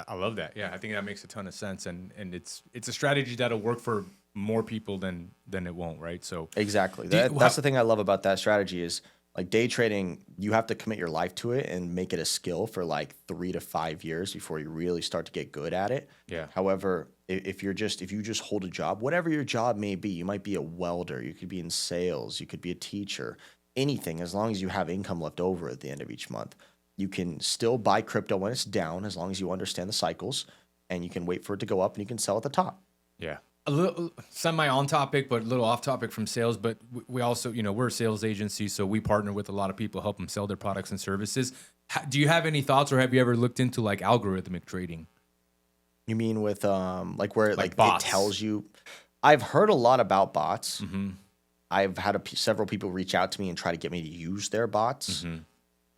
Speaker 1: I love that. Yeah, I think that makes a ton of sense, and it's a strategy that'll work for more people than it won't, right? So
Speaker 2: exactly. That's the thing I love about that strategy is like day trading, you have to commit your life to it and make it a skill for like 3 to 5 years before you really start to get good at it.
Speaker 1: Yeah.
Speaker 2: However, if you just hold a job, whatever your job may be, you might be a welder, you could be in sales, you could be a teacher, anything, as long as you have income left over at the end of each month. You can still buy crypto when it's down as long as you understand the cycles, and you can wait for it to go up and you can sell at the top.
Speaker 1: Yeah. A little semi on topic, but a little off topic from sales. But we also, we're a sales agency, so we partner with a lot of people, help them sell their products and services. Do you have any thoughts, or have you ever looked into like algorithmic trading?
Speaker 2: You mean with like where like
Speaker 1: bots?
Speaker 2: It tells you? I've heard a lot about bots.
Speaker 1: Mm-hmm.
Speaker 2: I've had several people reach out to me and try to get me to use their bots. Mm-hmm.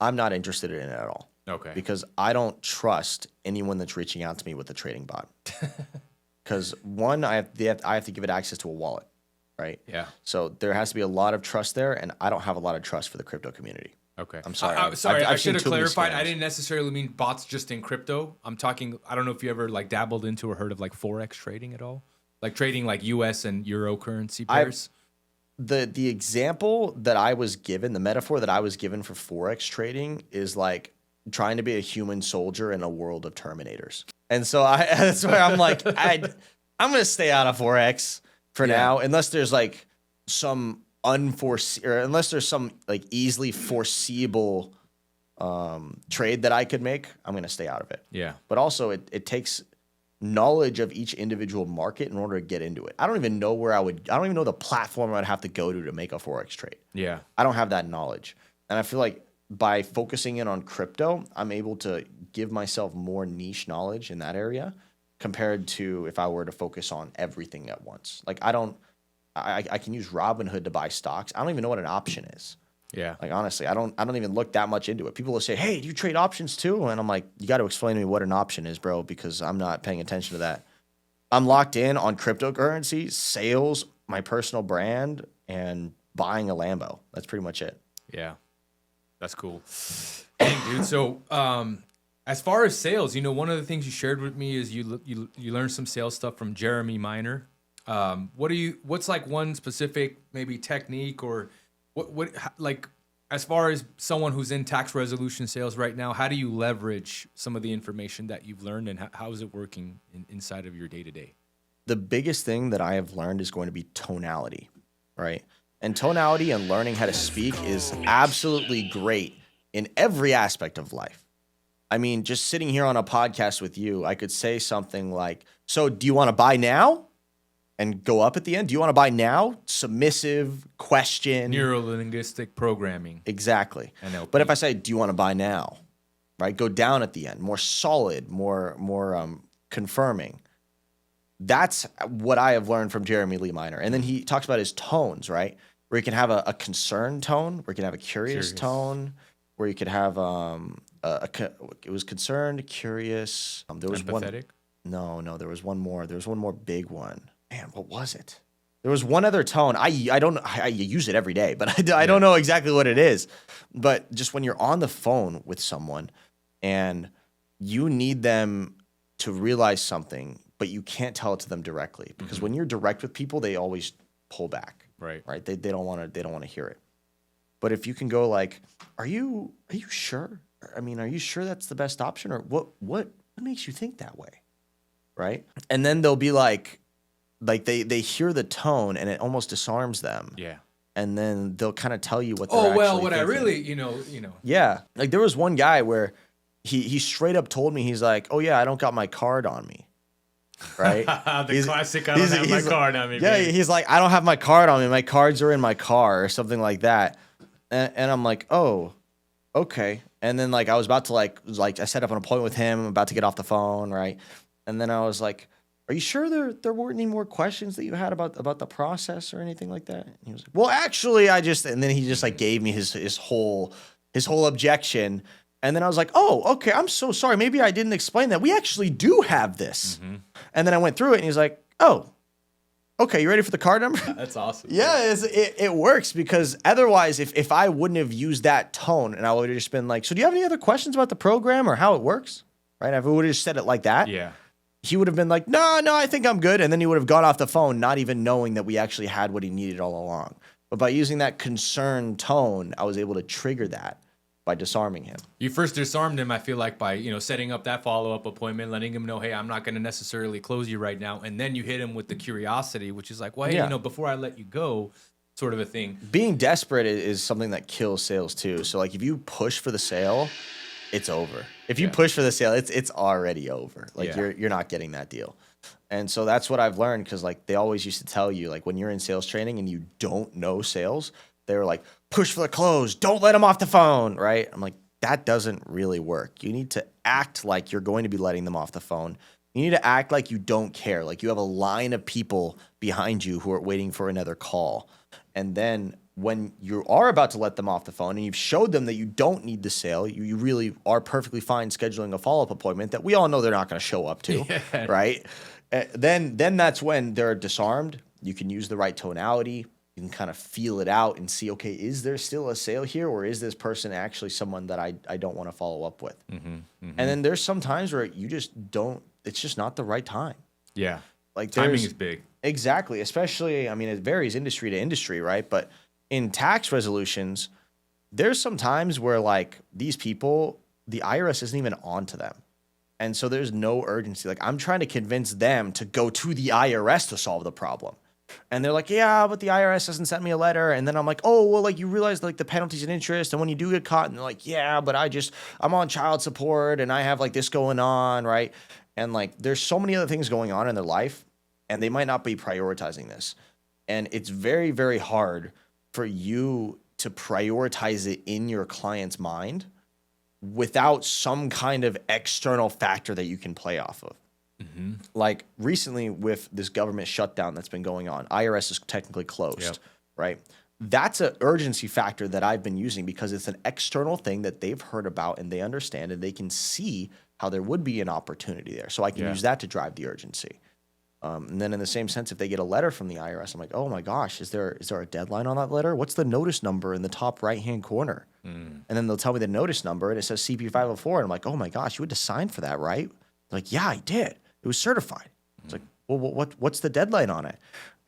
Speaker 2: I'm not interested in it at all.
Speaker 1: Okay.
Speaker 2: Because I don't trust anyone that's reaching out to me with a trading bot. Because one, I have to give it access to a wallet, right?
Speaker 1: Yeah.
Speaker 2: So there has to be a lot of trust there, and I don't have a lot of trust for the crypto community.
Speaker 1: Okay.
Speaker 2: I'm sorry.
Speaker 1: I should have clarified. I didn't necessarily mean bots just in crypto. I'm talking, I don't know if you ever like dabbled into or heard of like Forex trading at all? Like trading like US and Euro currency pairs?
Speaker 2: The example that I was given, the metaphor that I was given for Forex trading is like trying to be a human soldier in a world of Terminators. And so that's where I'm like, I'm going to stay out of Forex for now, unless there's like some unless there's some like easily foreseeable trade that I could make, I'm going to stay out of it.
Speaker 1: Yeah.
Speaker 2: But also it takes knowledge of each individual market in order to get into it. I don't even know I don't even know the platform I'd have to go to make a Forex trade.
Speaker 1: Yeah.
Speaker 2: I don't have that knowledge. And I feel like by focusing in on crypto, I'm able to give myself more niche knowledge in that area compared to if I were to focus on everything at once. Like I can use Robinhood to buy stocks. I don't even know what an option is.
Speaker 1: Yeah.
Speaker 2: Like honestly, I don't even look that much into it. People will say, "Hey, do you trade options too?" And I'm like, "You got to explain to me what an option is, bro, because I'm not paying attention to that." I'm locked in on cryptocurrency, sales, my personal brand, and buying a Lambo. That's pretty much it.
Speaker 1: Yeah. That's cool. Dang, dude. So, as far as sales, one of the things you shared with me is you learned some sales stuff from Jeremy Miner. What's like one specific maybe technique or what like as far as someone who's in tax resolution sales right now, how do you leverage some of the information that you've learned and how is it working inside of your day-to-day?
Speaker 2: The biggest thing that I have learned is going to be tonality, right? And tonality and learning how to speak is absolutely great in every aspect of life. I mean, just sitting here on a podcast with you, I could say something like, "So do you want to buy now?" And go up at the end. "Do you want to buy now?" Submissive question.
Speaker 1: Neuro-linguistic programming.
Speaker 2: Exactly.
Speaker 1: NLP.
Speaker 2: But if I say, "Do you want to buy now?" Right? Go down at the end. More solid, more confirming. That's what I have learned from Jeremy Lee Miner. And then he talks about his tones, right? Where you can have a concerned tone, where you can have a curious tone, where you could have it was concerned, curious. There was
Speaker 1: empathetic?
Speaker 2: No, there was one more. There was one more big one. Man, what was it? There was one other tone. I use it every day, but I don't know exactly what it is. But just when you're on the phone with someone and you need them to realize something, but you can't tell it to them directly because when you're direct with people, they always pull back. Right. They don't want to hear it. But if you can go like, are you sure? I mean, are you sure that's the best option, or what makes you think that way? Right? And then they'll be like they hear the tone and it almost disarms them.
Speaker 1: Yeah.
Speaker 2: And then they'll kind of tell you what they're actually
Speaker 1: what
Speaker 2: thinking.
Speaker 1: I really,
Speaker 2: Yeah. Like there was one guy where he straight up told me, he's like, "Oh yeah, I don't got my card on me." Right?
Speaker 1: Classic, I don't have my card on me.
Speaker 2: Yeah,
Speaker 1: baby.
Speaker 2: he's like, "I don't have my card on me. My cards are in my car," or something like that. And I'm like, "Oh, okay." And then like I was about to like I set up an appointment with him. I'm about to get off the phone, right? And then I was like, "Are you sure there weren't any more questions that you had about the process or anything like that?" And he was like, "Well, actually, and then he just like gave me his whole objection. And then I was like, "Oh, okay, I'm so sorry. Maybe I didn't explain that. We actually do have this." Mm-hmm. And then I went through it and he's like, "Oh, okay, you ready for the card number?"
Speaker 1: That's awesome.
Speaker 2: Yeah, it works because otherwise, if I wouldn't have used that tone and I would have just been like, "So do you have any other questions about the program or how it works?" Right? If I would have just said it like that,
Speaker 1: yeah,
Speaker 2: he would have been like, no, I think I'm good. And then he would have gone off the phone, not even knowing that we actually had what he needed all along. But by using that concerned tone, I was able to trigger that by disarming him.
Speaker 1: You first disarmed him, I feel like, by setting up that follow-up appointment, letting him know, "Hey, I'm not going to necessarily close you right now." And then you hit him with the curiosity, which is like, "Well, hey, before I let you go," sort of a thing.
Speaker 2: Being desperate is something that kills sales too. So like if you push for the sale, it's over. If you push for the sale, it's already over. Like you're not getting that deal. And so that's what I've learned, because like they always used to tell you, like when you're in sales training and you don't know sales, they were like, "Push for the close, don't let them off the phone," right? I'm like, that doesn't really work. You need to act like you're going to be letting them off the phone. You need to act like you don't care, like you have a line of people behind you who are waiting for another call. And then when you are about to let them off the phone and you've showed them that you don't need the sale, you really are perfectly fine scheduling a follow-up appointment that we all know they're not going to show up to, right? Then that's when they're disarmed. You can use the right tonality. You can kind of feel it out and see, okay, is there still a sale here, or is this person actually someone that I don't want to follow up with? Mm-hmm, mm-hmm. And then there's some times where you just don't, it's just not the right time.
Speaker 1: Yeah.
Speaker 2: Like
Speaker 1: timing is big.
Speaker 2: Exactly. Especially, I mean, it varies industry to industry, right? But in tax resolutions, there's some times where like these people, the IRS isn't even on to them. And so there's no urgency. Like I'm trying to convince them to go to the IRS to solve the problem. And they're like, "Yeah, but the IRS hasn't sent me a letter." And then I'm like, "Oh, well, like you realize like the penalties and interest. And when you do get caught," and they're like, "Yeah, but I'm on child support and I have like this going on," right? And like, there's so many other things going on in their life, and they might not be prioritizing this. And it's very, very hard for you to prioritize it in your client's mind without some kind of external factor that you can play off of. Mm-hmm. Like recently with this government shutdown that's been going on, IRS is technically closed, right? That's an urgency factor that I've been using because it's an external thing that they've heard about and they understand and they can see how there would be an opportunity there. So I can use that to drive the urgency. And then in the same sense, if they get a letter from the IRS, I'm like, oh my gosh, is there a deadline on that letter? What's the notice number in the top right-hand corner? And then they'll tell me the notice number and it says CP504. And I'm like, oh my gosh, you had to sign for that, right? They're like, yeah, I did. It was certified. It's like, well, what's the deadline on it?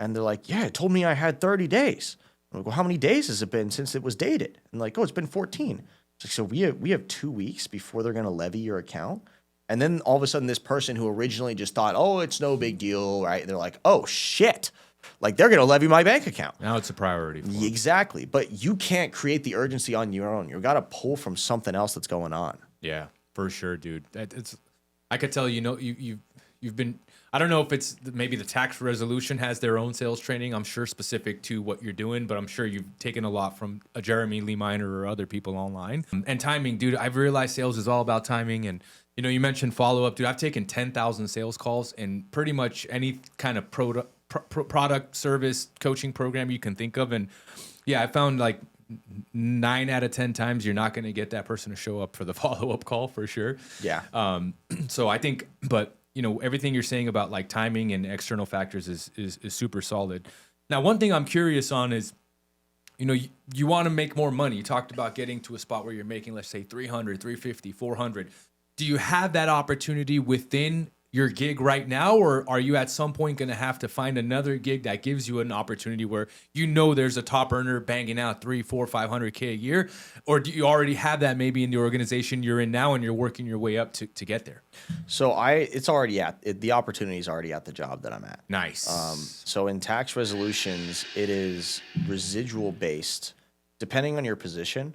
Speaker 2: And they're like, yeah, it told me I had 30 days. I'm like, well, how many days has it been since it was dated? And like, oh, it's been 14. It's like, so we have 2 weeks before they're going to levy your account. And then all of a sudden, this person who originally just thought, oh, it's no big deal, right? They're like, oh, shit. Like, they're going to levy my bank account.
Speaker 1: Now it's a priority for them.
Speaker 2: Exactly. But you can't create the urgency on your own. You've got to pull from something else that's going on.
Speaker 1: Yeah, for sure, dude. I could tell, you've been, I don't know if it's maybe the tax resolution has their own sales training. I'm sure specific to what you're doing, but I'm sure you've taken a lot from Jeremy Lee Minor or other people online. And timing, dude, I've realized sales is all about timing. And, you mentioned follow-up, dude. I've taken 10,000 sales calls and pretty much any kind of product, service, coaching program you can think of. And yeah, I found like 9 out of 10 times you're not going to get that person to show up for the follow-up call for sure.
Speaker 2: Yeah.
Speaker 1: So I think, but everything you're saying about like timing and external factors is super solid. Now, one thing I'm curious on is, you want to make more money. You talked about getting to a spot where you're making, let's say 300, 350, 400. Do you have that opportunity within your gig right now, or are you at some point going to have to find another gig that gives you an opportunity where there's a top earner banging out 300, 400, 500K a year, or do you already have that maybe in the organization you're in now and you're working your way up to get there?
Speaker 2: So the opportunity is already at the job that I'm at.
Speaker 1: Nice.
Speaker 2: So in tax resolutions, it is residual based, depending on your position.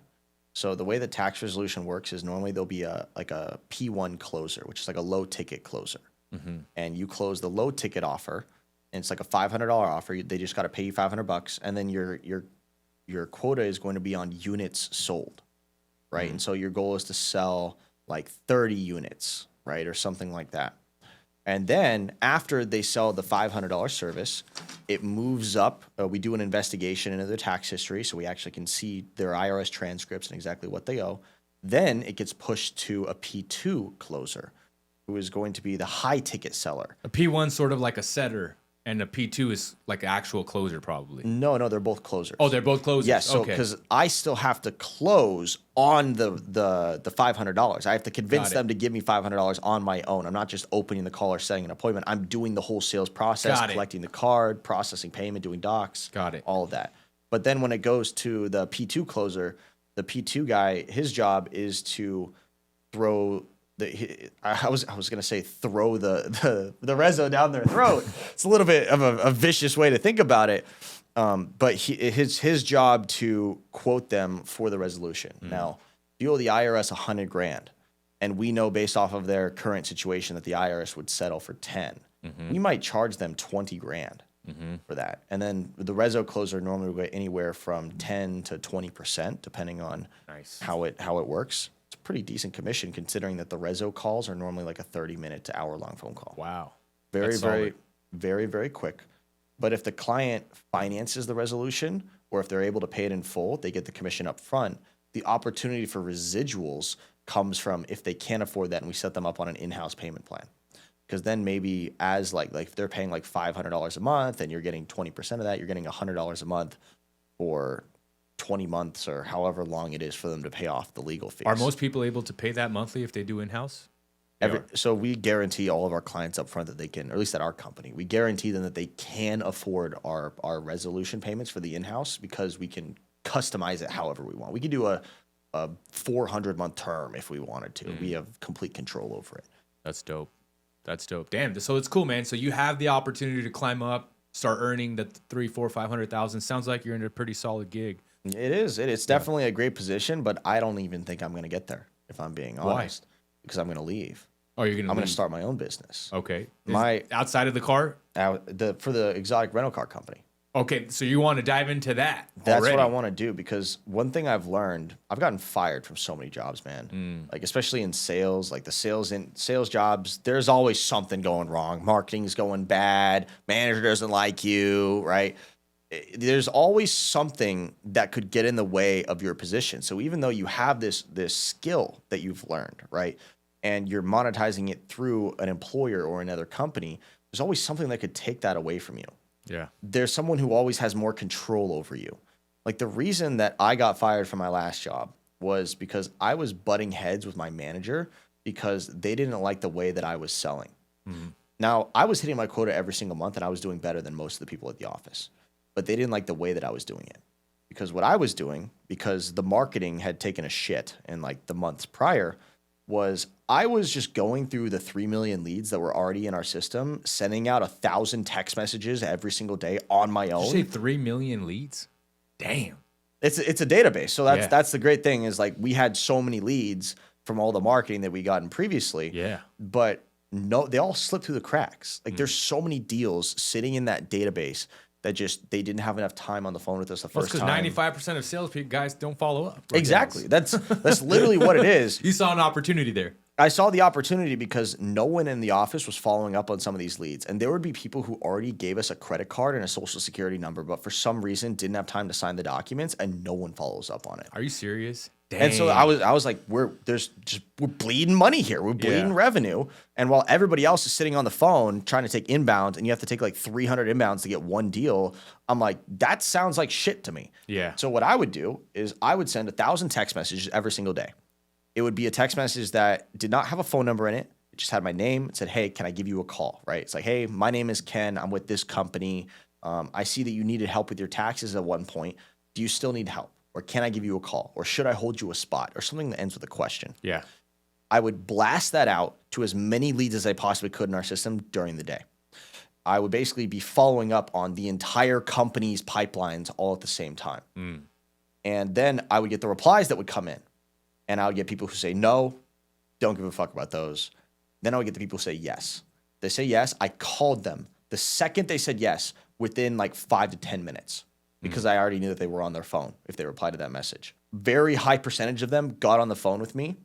Speaker 2: So the way the tax resolution works is normally there'll be a P1 closer, which is like a low ticket closer. Mm-hmm. And you close the low ticket offer, and it's like a $500 offer. They just got to pay you $500, and then your quota is going to be on units sold, right? Mm-hmm. And so your goal is to sell like 30 units, right, or something like that. And then after they sell the $500 service, it moves up. We do an investigation into their tax history, so we actually can see their IRS transcripts and exactly what they owe. Then it gets pushed to a P2 closer, who is going to be the high ticket seller.
Speaker 1: A P1 sort of like a setter, and a P2 is like an actual closer probably.
Speaker 2: No, they're both closers.
Speaker 1: Oh, they're both closers.
Speaker 2: Yes, so because I still have to close on the $500. I have to convince them to give me $500 on my own. I'm not just opening the call or setting an appointment. I'm doing the whole sales process, collecting the card, processing payment, doing docs.
Speaker 1: Got it.
Speaker 2: All of that. But then when it goes to the P2 closer, the P2 guy, his job is to throw I was gonna say throw the reso down their throat. It's a little bit of a vicious way to think about it, but his job to quote them for the resolution. Now, if you owe the IRS $100,000, and we know based off of their current situation that the IRS would settle for 10, you might charge them $20,000 for that, and then the reso closer normally will get anywhere from 10 to 20% depending on how it works. It's a pretty decent commission considering that the reso calls are normally like a 30-minute to hour-long phone call.
Speaker 1: Wow.
Speaker 2: Very, very, very, very quick. But if the client finances the resolution or if they're able to pay it in full, they get the commission up front. The opportunity for residuals comes from if they can't afford that and we set them up on an in-house payment plan. Because then maybe as like if they're paying like $500 a month and you're getting 20% of that, you're getting $100 a month for 20 months or however long it is for them to pay off the legal fees.
Speaker 1: Are most people able to pay that monthly if they do in-house?
Speaker 2: So we guarantee all of our clients up front that they can, or at least at our company, we guarantee them that they can afford our resolution payments for the in-house because we can customize it however we want. We can do a 400-month term if we wanted to. We have complete control over it.
Speaker 1: That's dope. Damn. So it's cool, man. So you have the opportunity to climb up, start earning the 300,000, 400,000, 500,000. Sounds like you're in a pretty solid gig.
Speaker 2: It is. It's definitely a great position, but I don't even think I'm going to get there, if I'm being honest. Because I'm going to leave.
Speaker 1: Oh, you're gonna
Speaker 2: I'm going to
Speaker 1: leave.
Speaker 2: start my own business.
Speaker 1: Okay.
Speaker 2: My
Speaker 1: outside of the car.
Speaker 2: For the exotic rental car company.
Speaker 1: Okay, so you want to dive into that?
Speaker 2: That's
Speaker 1: already.
Speaker 2: what I want to do, because one thing I've learned, I've gotten fired from so many jobs, man. Like, especially in sales, like the sales jobs, there's always something going wrong. Marketing's going bad. Manager doesn't like you, right? There's always something that could get in the way of your position. So even though you have this skill that you've learned, right, and you're monetizing it through an employer or another company, there's always something that could take that away from you.
Speaker 1: Yeah.
Speaker 2: There's someone who always has more control over you. Like, the reason that I got fired from my last job was because I was butting heads with my manager because they didn't like the way that I was selling. Now, I was hitting my quota every single month and I was doing better than most of the people at the office, but they didn't like the way that I was doing it, because what I was doing, because the marketing had taken a shit in like the months prior, was I was just going through the 3 million leads that were already in our system, sending out 1,000 text messages every single day on my own.
Speaker 1: Did you say 3 million leads? Damn.
Speaker 2: It's a database. So that's the great thing, is like, we had so many leads from all the marketing that we gotten previously.
Speaker 1: Yeah.
Speaker 2: But no, they all slipped through the cracks. Like, there's so many deals sitting in that database that just, they didn't have enough time on the phone with us the first time.
Speaker 1: Because 95% of sales guys don't follow up.
Speaker 2: Exactly. That's literally what it is.
Speaker 1: You saw an opportunity there.
Speaker 2: I saw the opportunity because no one in the office was following up on some of these leads. And there would be people who already gave us a credit card and a social security number, but for some reason didn't have time to sign the documents, and no one follows up on it.
Speaker 1: Are you serious? Dang.
Speaker 2: And so I was like, we're bleeding money here. We're bleeding revenue. And while everybody else is sitting on the phone trying to take inbound, and you have to take like 300 inbounds to get one deal, I'm like, that sounds like shit to me.
Speaker 1: Yeah.
Speaker 2: So what I would do is I would send 1,000 text messages every single day. It would be a text message that did not have a phone number in it. It just had my name. It said, hey, can I give you a call, right? It's like, hey, my name is Ken. I'm with this company. I see that you needed help with your taxes at one point. Do you still need help? Or can I give you a call? Or should I hold you a spot? Or something that ends with a question.
Speaker 1: Yeah.
Speaker 2: I would blast that out to as many leads as I possibly could in our system during the day. I would basically be following up on the entire company's pipelines all at the same time. And then I would get the replies that would come in. And I would get people who say, no, don't give a fuck about those. Then I would get the people who say yes. They say yes. I called them the second they said yes, within like 5 to 10 minutes, because I already knew that they were on their phone if they replied to that message. Very high percentage of them got on the phone with me.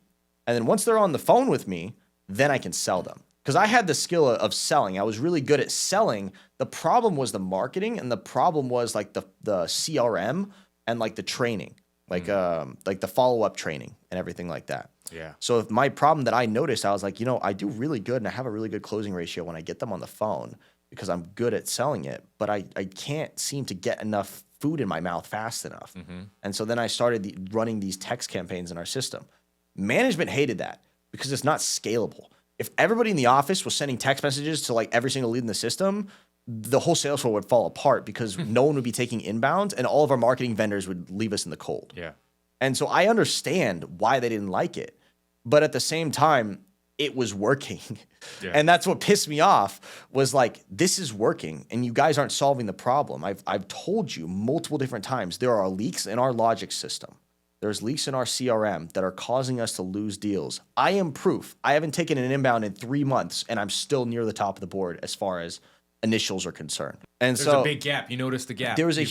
Speaker 2: And then once they're on the phone with me, then I can sell them. Because I had the skill of selling. I was really good at selling. The problem was the marketing, and the problem was like the CRM and like the training. Like the follow-up training and everything like that.
Speaker 1: Yeah.
Speaker 2: So if my problem that I noticed, I was like, I do really good, and I have a really good closing ratio when I get them on the phone, because I'm good at selling it, but I can't seem to get enough food in my mouth fast enough. And so then I started running these text campaigns in our system. Management hated that because it's not scalable. If everybody in the office was sending text messages to like every single lead in the system, the whole sales floor would fall apart, because no one would be taking inbound, and all of our marketing vendors would leave us in the cold.
Speaker 1: Yeah.
Speaker 2: And so I understand why they didn't like it, but at the same time, it was working.
Speaker 1: Yeah.
Speaker 2: And that's what pissed me off, was like, this is working and you guys aren't solving the problem. I've told you multiple different times, there are leaks in our logic system. There's leaks in our CRM that are causing us to lose deals. I am proof. I haven't taken an inbound in 3 months, and I'm still near the top of the board as far as initials are concerned. And
Speaker 1: There's a big gap. You noticed the gap.
Speaker 2: There was a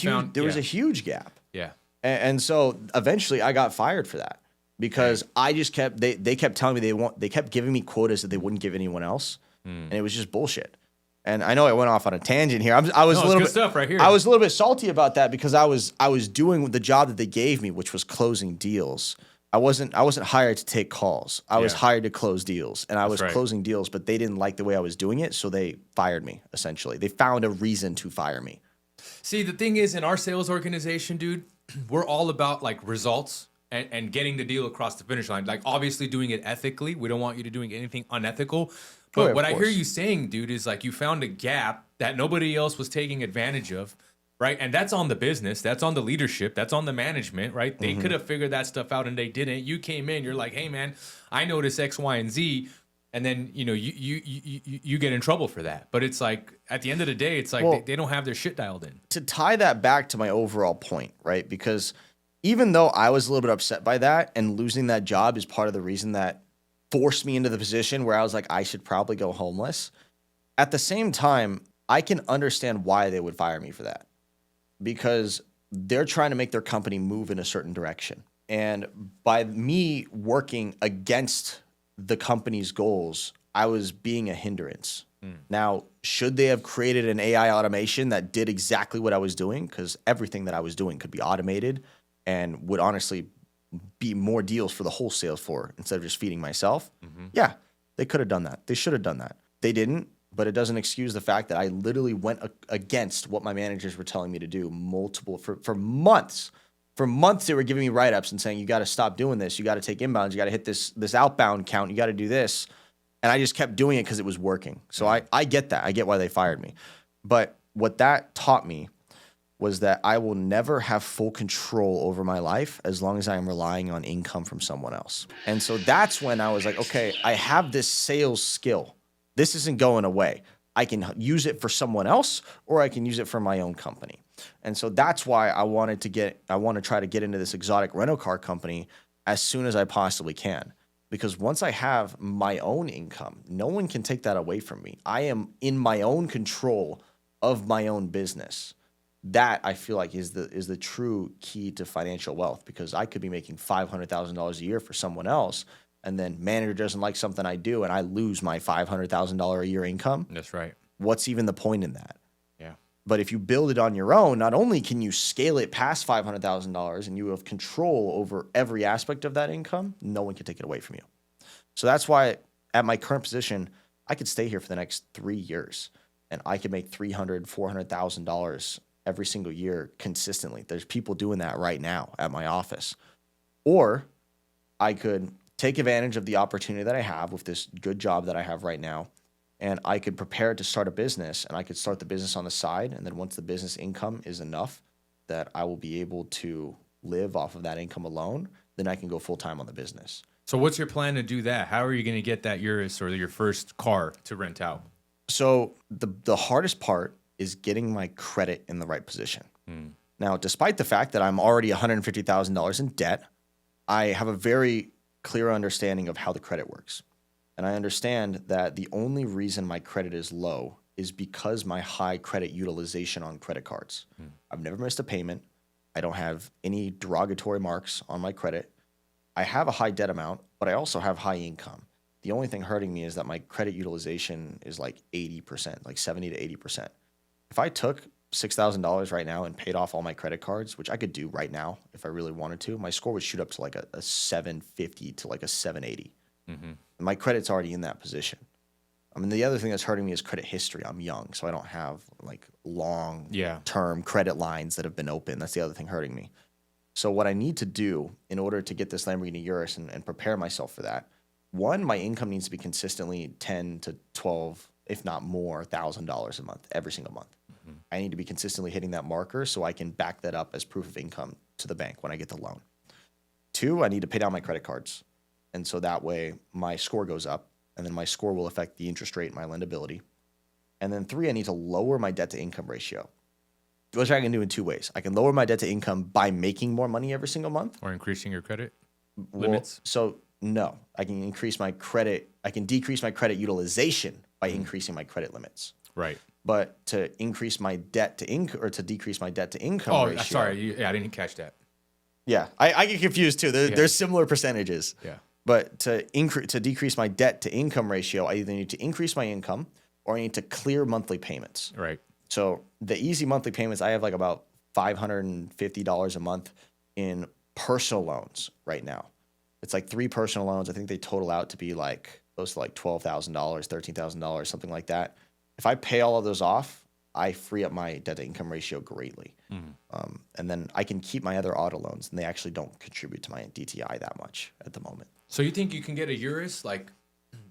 Speaker 2: huge gap.
Speaker 1: Yeah.
Speaker 2: And so eventually I got fired for that, because I just kept, they kept telling me they kept giving me quotas that they wouldn't give anyone else. And it was just bullshit. And I know I went off on a tangent here. I was a little bit
Speaker 1: stuff right here.
Speaker 2: I was a little bit salty about that, because I was doing the job that they gave me, which was closing deals. I wasn't hired to take calls. I was hired to close deals, and I was closing deals, but they didn't like the way I was doing it, so they fired me, essentially. They found a reason to fire me.
Speaker 1: See, the thing is, in our sales organization, dude, we're all about like results and getting the deal across the finish line. Like, obviously doing it ethically. We don't want you to doing anything unethical. But what I hear you saying, dude, is like you found a gap that nobody else was taking advantage of. Right. And that's on the business. That's on the leadership. That's on the management. Right. They could have figured that stuff out and they didn't. You came in. You're like, hey, man, I noticed X, Y, and Z. And then, you get in trouble for that. But it's like, at the end of the day, it's like they don't have their shit dialed in.
Speaker 2: To tie that back to my overall point, right? Because even though I was a little bit upset by that, and losing that job is part of the reason that forced me into the position where I was like, I should probably go homeless. At the same time, I can understand why they would fire me for that, because they're trying to make their company move in a certain direction. And by me working against the company's goals, I was being a hindrance. Now, should they have created an AI automation that did exactly what I was doing? Because everything that I was doing could be automated and would honestly be more deals for the wholesale floor instead of just feeding myself. Yeah, they could have done that. They should have done that. They didn't, but it doesn't excuse the fact that I literally went against what my managers were telling me to do for months. For months, they were giving me write-ups and saying, you got to stop doing this. You got to take inbounds. You got to hit this outbound count. You got to do this. And I just kept doing it because it was working. So I get that. I get why they fired me. But what that taught me was that I will never have full control over my life as long as I am relying on income from someone else. And so that's when I was like, okay, I have this sales skill. This isn't going away. I can use it for someone else, or I can use it for my own company. And so that's why I want to try to get into this exotic rental car company as soon as I possibly can. Because once I have my own income, no one can take that away from me. I am in my own control of my own business. That I feel like is the true key to financial wealth, because I could be making $500,000 a year for someone else, and then manager doesn't like something I do and I lose my $500,000 a year income.
Speaker 1: That's right.
Speaker 2: What's even the point in that?
Speaker 1: Yeah.
Speaker 2: But if you build it on your own, not only can you scale it past $500,000 and you have control over every aspect of that income, no one can take it away from you. So that's why at my current position, I could stay here for the next 3 years and I could make $300,000, $400,000 every single year consistently. There's people doing that right now at my office. Or I could take advantage of the opportunity that I have with this good job that I have right now, and I could prepare to start a business, and I could start the business on the side. And then once the business income is enough that I will be able to live off of that income alone, then I can go full time on the business.
Speaker 1: So what's your plan to do that? How are you going to get that Urus or your first car to rent out?
Speaker 2: So the hardest part is getting my credit in the right position. Now, despite the fact that I'm already $150,000 in debt, I have a very clear understanding of how the credit works. And I understand that the only reason my credit is low is because my high credit utilization on credit cards. I've never missed a payment. I don't have any derogatory marks on my credit. I have a high debt amount, but I also have high income. The only thing hurting me is that my credit utilization is like 80%, like 70 to 80%. If I took $6,000 right now and paid off all my credit cards, which I could do right now if I really wanted to, my score would shoot up to like a 750 to like a 780. And my credit's already in that position. I mean, the other thing that's hurting me is credit history. I'm young, so I don't have like long-term credit lines that have been open. That's the other thing hurting me. So what I need to do in order to get this Lamborghini Urus and prepare myself for that, one, my income needs to be consistently 10 to 12, if not more, $1,000 a month, every single month. I need to be consistently hitting that marker so I can back that up as proof of income to the bank when I get the loan. Two, I need to pay down my credit cards. And so that way my score goes up, and then my score will affect the interest rate and my lendability. And then three, I need to lower my debt to income ratio, which I can do in two ways. I can lower my debt to income by making more money every single month.
Speaker 1: Or increasing your credit limits?
Speaker 2: So no, I can increase my credit. I can decrease my credit utilization by increasing my credit limits.
Speaker 1: Right.
Speaker 2: But to increase my debt to income, or to decrease my debt to income ratio.
Speaker 1: Oh, sorry. I didn't catch that.
Speaker 2: Yeah, I get confused too. There's similar percentages.
Speaker 1: Yeah.
Speaker 2: But to decrease my debt to income ratio, I either need to increase my income or I need to clear monthly payments.
Speaker 1: Right.
Speaker 2: So the easy monthly payments, I have like about $550 a month in personal loans right now. It's like 3 personal loans. I think they total out to be like close to like $12,000, $13,000, something like that. If I pay all of those off, I free up my debt to income ratio greatly. And then I can keep my other auto loans, and they actually don't contribute to my DTI that much at the moment.
Speaker 1: So you think you can get a Urus like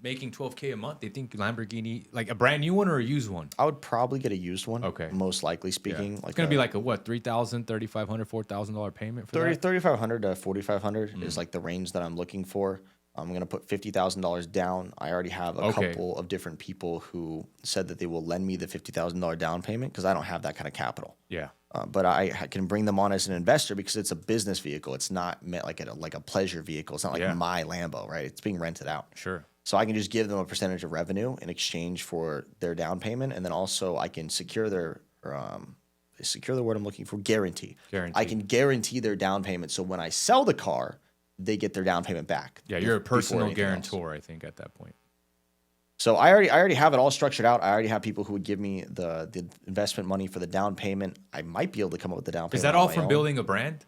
Speaker 1: making $12K a month? Do you think Lamborghini, like a brand new one or a used one?
Speaker 2: I would probably get a used one.
Speaker 1: Okay.
Speaker 2: Most likely speaking.
Speaker 1: Yeah. It's going to be like a what, $3,000, $3,500, $4,000 payment for that?
Speaker 2: $3,500 to $4,500 is like the range that I'm looking for. I'm going to put $50,000 down. I already have a couple of different people who said that they will lend me the $50,000 down payment because I don't have that kind of capital.
Speaker 1: Yeah.
Speaker 2: But I can bring them on as an investor because it's a business vehicle. It's not meant like a pleasure vehicle. It's not like my Lambo, right? It's being rented out.
Speaker 1: Sure.
Speaker 2: So I can just give them a percentage of revenue in exchange for their down payment, and then also I can secure the word I'm looking for, guarantee. I can guarantee their down payment. So when I sell the car, they get their down payment back.
Speaker 1: Yeah, you're a personal guarantor, I think, at that point.
Speaker 2: So I already have it all structured out. I already have people who would give me the investment money for the down payment. I might be able to come up with the down payment.
Speaker 1: Is that all from building a brand?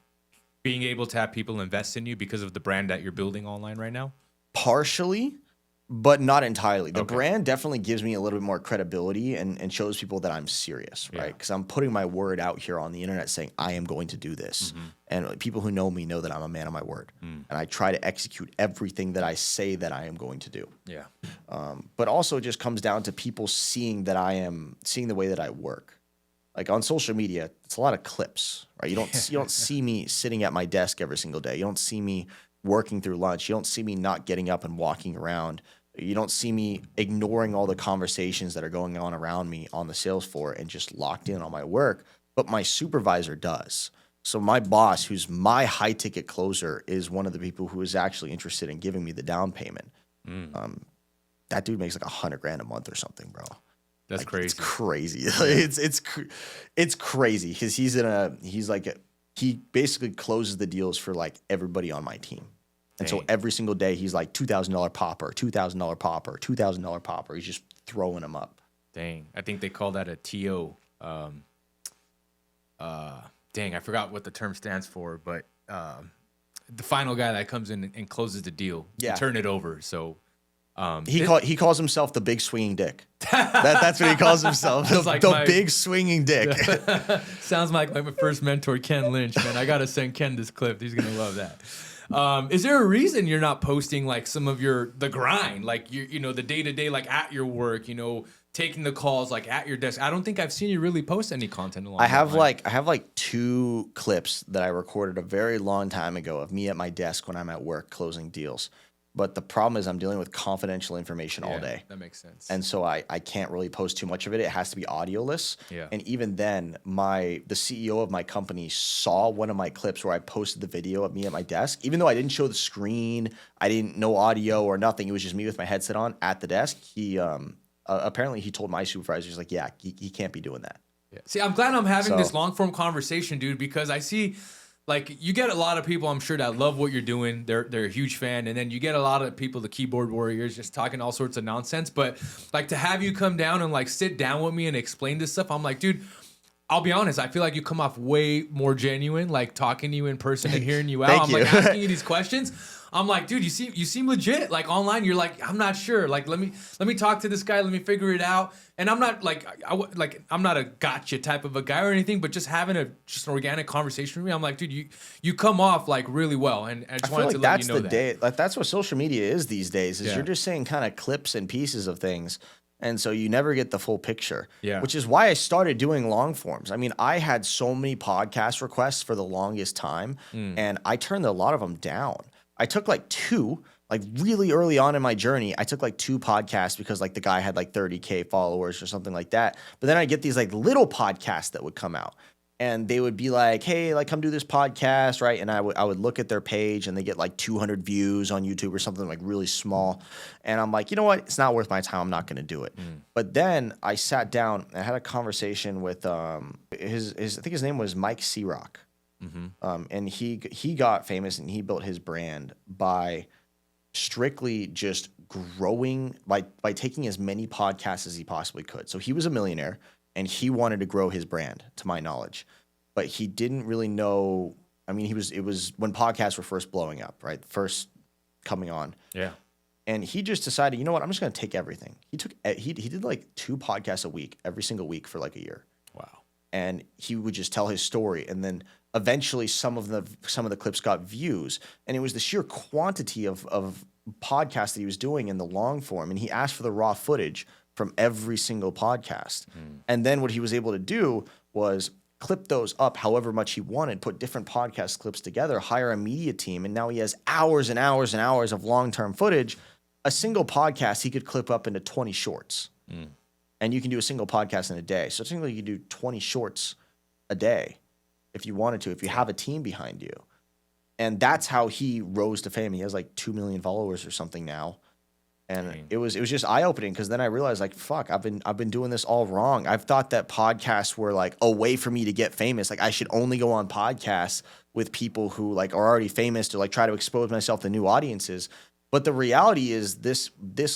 Speaker 1: Being able to have people invest in you because of the brand that you're building online right now?
Speaker 2: Partially, but not entirely. The brand definitely gives me a little bit more credibility and shows people that I'm serious, right? Because I'm putting my word out here on the internet saying I am going to do this. And people who know me know that I'm a man of my word. And I try to execute everything that I say that I am going to do.
Speaker 1: Yeah.
Speaker 2: But also it just comes down to people seeing the way that I work. Like on social media, it's a lot of clips, right? You don't see me sitting at my desk every single day. You don't see me working through lunch. You don't see me not getting up and walking around. You don't see me ignoring all the conversations that are going on around me on the sales floor and just locked in on my work. But my supervisor does. So my boss, who's my high ticket closer, is one of the people who is actually interested in giving me the down payment. That dude makes like $100,000 a month or something, bro.
Speaker 1: That's
Speaker 2: like,
Speaker 1: crazy.
Speaker 2: It's crazy. It's crazy because he basically closes the deals for like everybody on my team. And so every single day he's like $2,000 popper, $2,000 popper, $2,000 popper. He's just throwing them up.
Speaker 1: Dang. I think they call that a TO. Dang, I forgot what the term stands for, but the final guy that comes in and closes the deal, you turn it over. So
Speaker 2: he calls himself the big swinging dick. That's what he calls himself. The big swinging dick.
Speaker 1: Sounds like my first mentor, Ken Lynch, man. I got to send Ken this clip. He's going to love that. Is there a reason you're not posting like some of the grind, like the day-to-day, like at your work, taking the calls like at your desk? I don't think I've seen you really post any content along
Speaker 2: I have like 2 clips that I recorded a very long time ago of me at my desk when I'm at work closing deals. But the problem is I'm dealing with confidential information all day.
Speaker 1: That makes sense.
Speaker 2: And so I can't really post too much of it. It has to be audioless.
Speaker 1: Yeah.
Speaker 2: And even then, the CEO of my company saw one of my clips where I posted the video of me at my desk. Even though I didn't show the screen, I didn't know audio or nothing. It was just me with my headset on at the desk. He apparently he told my supervisor, he's like, yeah, he can't be doing that.
Speaker 1: Yeah. See, I'm glad I'm having this long form conversation, dude, because I see. Like, you get a lot of people, I'm sure, that love what you're doing. They're a huge fan. And then you get a lot of people, the keyboard warriors, just talking all sorts of nonsense. But, like, to have you come down and, like, sit down with me and explain this stuff, I'm like, dude, I'll be honest. I feel like you come off way more genuine, like, talking to you in person and hearing you out.
Speaker 2: Thank you.
Speaker 1: Like, asking you these questions. I'm like, dude, you seem legit. Like, online, you're like, I'm not sure. Like, let me talk to this guy. Let me figure it out. And I'm not like, I'm not a gotcha type of a guy or anything, but just having an organic conversation with me, I'm like, dude, you come off like really well. And I just wanted to let you know that.
Speaker 2: Like, that's what social media is these days. You're just saying kind of clips and pieces of things. And so you never get the full picture, which is why I started doing long forms. I mean, I had so many podcast requests for the longest time, and I turned a lot of them down. I took like 2, like really early on in my journey, I took like 2 podcasts because like the guy had like 30K followers or something like that. But then I get these like little podcasts that would come out and they would be like, hey, like come do this podcast, right? And I would look at their page and they get like 200 views on YouTube or something like really small. And I'm like, you know what? It's not worth my time. I'm not going to do it. But then I sat down and I had a conversation with I think his name was Mike Searock. And he got famous and he built his brand by strictly just growing by taking as many podcasts as he possibly could. So he was a millionaire and he wanted to grow his brand, to my knowledge, but he didn't really know. I mean, it was when podcasts were first blowing up, right? First coming on.
Speaker 1: Yeah.
Speaker 2: And he just decided, you know what? I'm just going to take everything. He did like 2 podcasts a week, every single week for like a year.
Speaker 1: Wow.
Speaker 2: And he would just tell his story, and then eventually some of the clips got views, and it was the sheer quantity of podcasts that he was doing in the long form, and he asked for the raw footage from every single podcast. And then what he was able to do was clip those up however much he wanted, put different podcast clips together, hire a media team, and now he has hours and hours and hours of long-term footage. A single podcast he could clip up into 20 shorts. And you can do a single podcast in a day. So technically you can do 20 shorts a day if you wanted to, if you have a team behind you. And that's how he rose to fame. He has like 2 million followers or something now. And it was just eye-opening, because then I realized, like, fuck, I've been doing this all wrong. I've thought that podcasts were like a way for me to get famous. Like, I should only go on podcasts with people who like are already famous, to like try to expose myself to new audiences. But the reality is this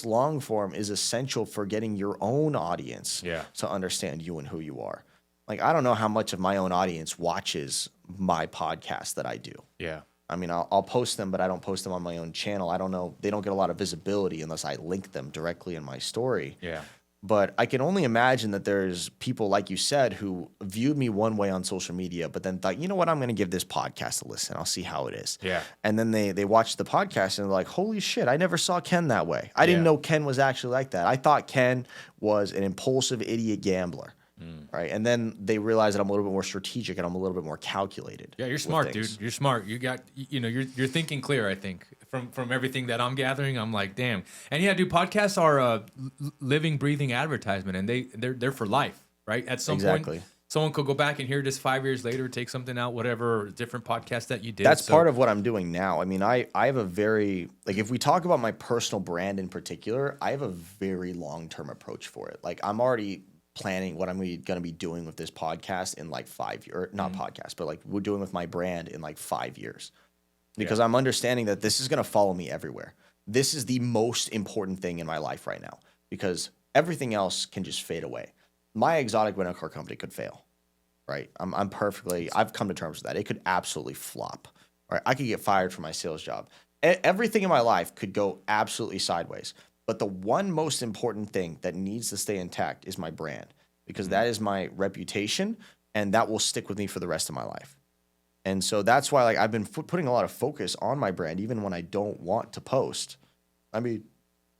Speaker 2: long form is essential for getting your own audience to understand you and who you are. Like, I don't know how much of my own audience watches my podcast that I do.
Speaker 1: Yeah.
Speaker 2: I mean, I'll post them, but I don't post them on my own channel. I don't know. They don't get a lot of visibility unless I link them directly in my story.
Speaker 1: Yeah.
Speaker 2: But I can only imagine that there's people, like you said, who viewed me one way on social media, but then thought, you know what, I'm going to give this podcast a listen. I'll see how it is.
Speaker 1: Yeah.
Speaker 2: And then they watched the podcast and they're like, holy shit, I never saw Ken that way. I didn't know Ken was actually like that. I thought Ken was an impulsive idiot gambler. Right. And then they realize that I'm a little bit more strategic and I'm a little bit more calculated.
Speaker 1: Yeah, you're smart, dude. You're smart. You got, you're thinking clear, I think. From everything that I'm gathering, I'm like, damn. And yeah, dude, podcasts are a living, breathing advertisement, and they're for life, right? At some point, someone could go back and hear this 5 years later, take something out, whatever different podcast that you did.
Speaker 2: That's part of what I'm doing now. I mean, I have a very, like, if we talk about my personal brand in particular, I have a very long-term approach for it. Like, I'm already planning what I'm going to be doing with this podcast in like 5 years, not podcast, but like we're doing with my brand in like 5 years, because I'm understanding that this is going to follow me everywhere. This is the most important thing in my life right now, because everything else can just fade away. My exotic rental car company could fail, right? I've come to terms with that. It could absolutely flop, right? I could get fired from my sales job. Everything in my life could go absolutely sideways. But the one most important thing that needs to stay intact is my brand, because that is my reputation, and that will stick with me for the rest of my life. And so that's why, like, I've been putting a lot of focus on my brand, even when I don't want to post. I mean,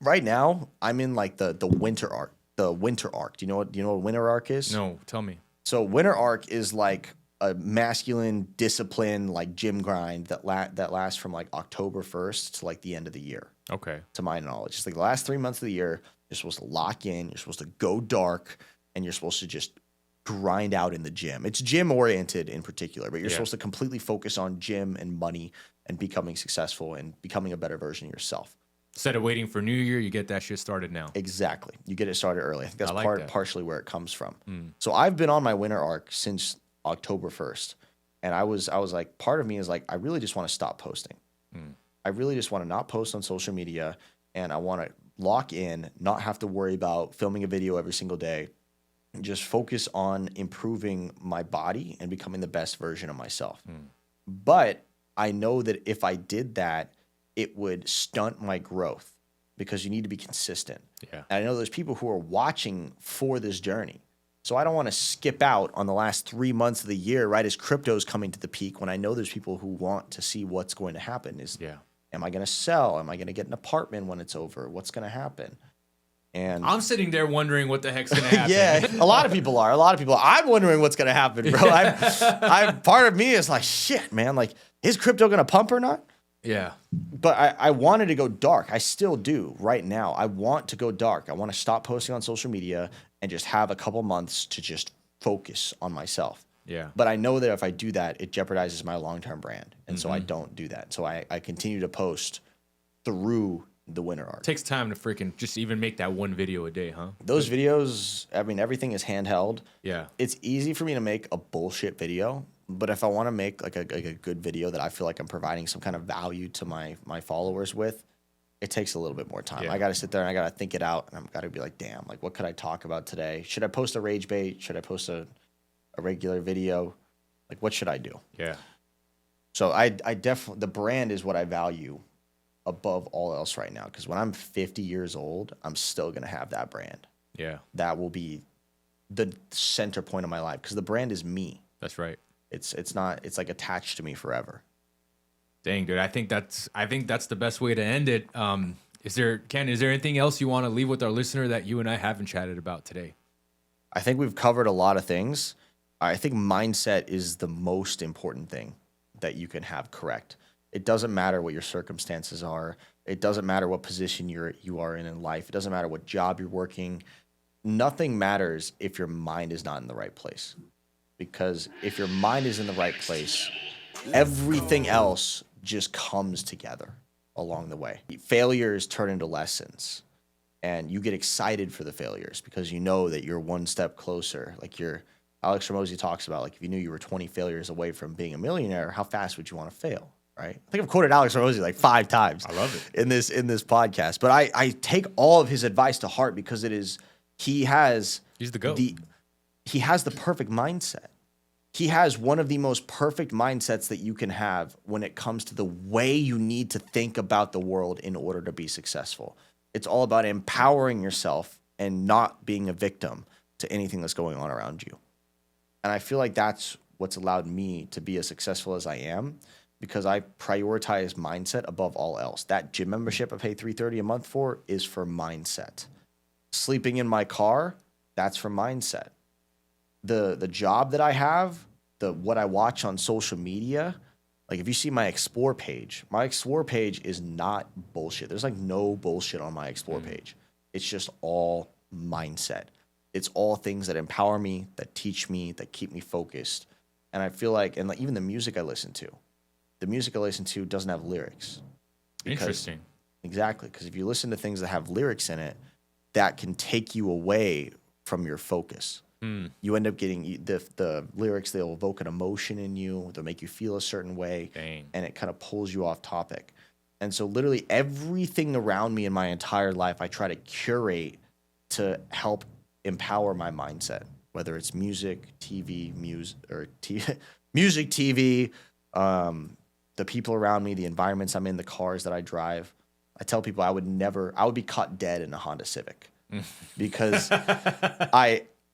Speaker 2: right now I'm in like the winter arc. The winter arc. Do you know what winter arc is?
Speaker 1: No, tell me.
Speaker 2: So winter arc is like a masculine discipline, like gym grind that lasts from like October 1st to like the end of the year.
Speaker 1: Okay.
Speaker 2: To my knowledge, it's like the last 3 months of the year, you're supposed to lock in, you're supposed to go dark, and you're supposed to just grind out in the gym. It's gym oriented in particular, but you're supposed to completely focus on gym and money and becoming successful and becoming a better version of yourself.
Speaker 1: Instead of waiting for New Year, you get that shit started now.
Speaker 2: Exactly. You get it started early. I think that's partially where it comes from. So I've been on my winter arc since October 1st. And I was like, part of me is like, I really just want to stop posting. I really just want to not post on social media, and I want to lock in, not have to worry about filming a video every single day, and just focus on improving my body and becoming the best version of myself. But I know that if I did that, it would stunt my growth, because you need to be consistent. Yeah. And I know there's people who are watching for this journey. So I don't want to skip out on the last 3 months of the year, right, as crypto's coming to the peak, when I know there's people who want to see what's going to happen. Am I going to sell? Am I going to get an apartment when it's over? What's going to happen? And
Speaker 1: I'm sitting there wondering what the heck's going to happen.
Speaker 2: Yeah, a lot of people are. I'm wondering what's going to happen, bro. I'm part of me is like, shit, man. Like, is crypto going to pump or not?
Speaker 1: Yeah.
Speaker 2: But I wanted to go dark. I still do right now. I want to go dark. I want to stop posting on social media and just have a couple months to just focus on myself.
Speaker 1: Yeah.
Speaker 2: But I know that if I do that, it jeopardizes my long-term brand. And so I don't do that. So I continue to post through the winter arc.
Speaker 1: It takes time to freaking just even make that one video a day, huh?
Speaker 2: Those videos, I mean, everything is handheld.
Speaker 1: Yeah.
Speaker 2: It's easy for me to make a bullshit video. But if I want to make like a good video that I feel like I'm providing some kind of value to my followers with, it takes a little bit more time. Yeah. I got to sit there and I got to think it out, and I've got to be like, damn, like, what could I talk about today? Should I post a rage bait? Should I post a regular video? Like, what should I do?
Speaker 1: Yeah.
Speaker 2: So I definitely, the brand is what I value above all else right now, because when I'm 50 years old, I'm still going to have that brand.
Speaker 1: Yeah.
Speaker 2: That will be the center point of my life, because the brand is me.
Speaker 1: That's right.
Speaker 2: It's not, it's like attached to me forever.
Speaker 1: Dang, dude. I think that's the best way to end it. Ken, is there anything else you want to leave with our listener that you and I haven't chatted about today?
Speaker 2: I think we've covered a lot of things. I think mindset is the most important thing that you can have correct. It doesn't matter what your circumstances are. It doesn't matter what position you are in life. It doesn't matter what job you're working. Nothing matters if your mind is not in the right place. because if your mind is in the right place, everything else just comes together along the way. Failures turn into lessons, and you get excited for the failures because you know that you're one step closer. Like Alex Ramosi talks about, like, if you knew you were 20 failures away from being a millionaire, how fast would you want to fail? Right? I think I've quoted Alex Ramosi like 5 times.
Speaker 1: I love it
Speaker 2: in this podcast. But I take all of his advice to heart because he's the GOAT. He has the perfect mindset. He has one of the most perfect mindsets that you can have when it comes to the way you need to think about the world in order to be successful. It's all about empowering yourself and not being a victim to anything that's going on around you. And I feel like that's what's allowed me to be as successful as I am, because I prioritize mindset above all else. That gym membership I pay $330 a month for is for mindset. Sleeping in my car, that's for mindset. The job that I have, what I watch on social media, like if you see my Explore page is not bullshit. There's like no bullshit on my Explore page. It's just all mindset. It's all things that empower me, that teach me, that keep me focused. And I feel like, and like even the music I listen to doesn't have lyrics.
Speaker 1: Interesting.
Speaker 2: Exactly. Because if you listen to things that have lyrics in it, that can take you away from your focus. You end up getting the lyrics, they'll evoke an emotion in you, they'll make you feel a certain way, and it kind of pulls you off topic. And so literally everything around me in my entire life, I try to curate to help empower my mindset, whether it's music, TV, the people around me, the environments I'm in, the cars that I drive. I tell people I would be caught dead in a Honda Civic because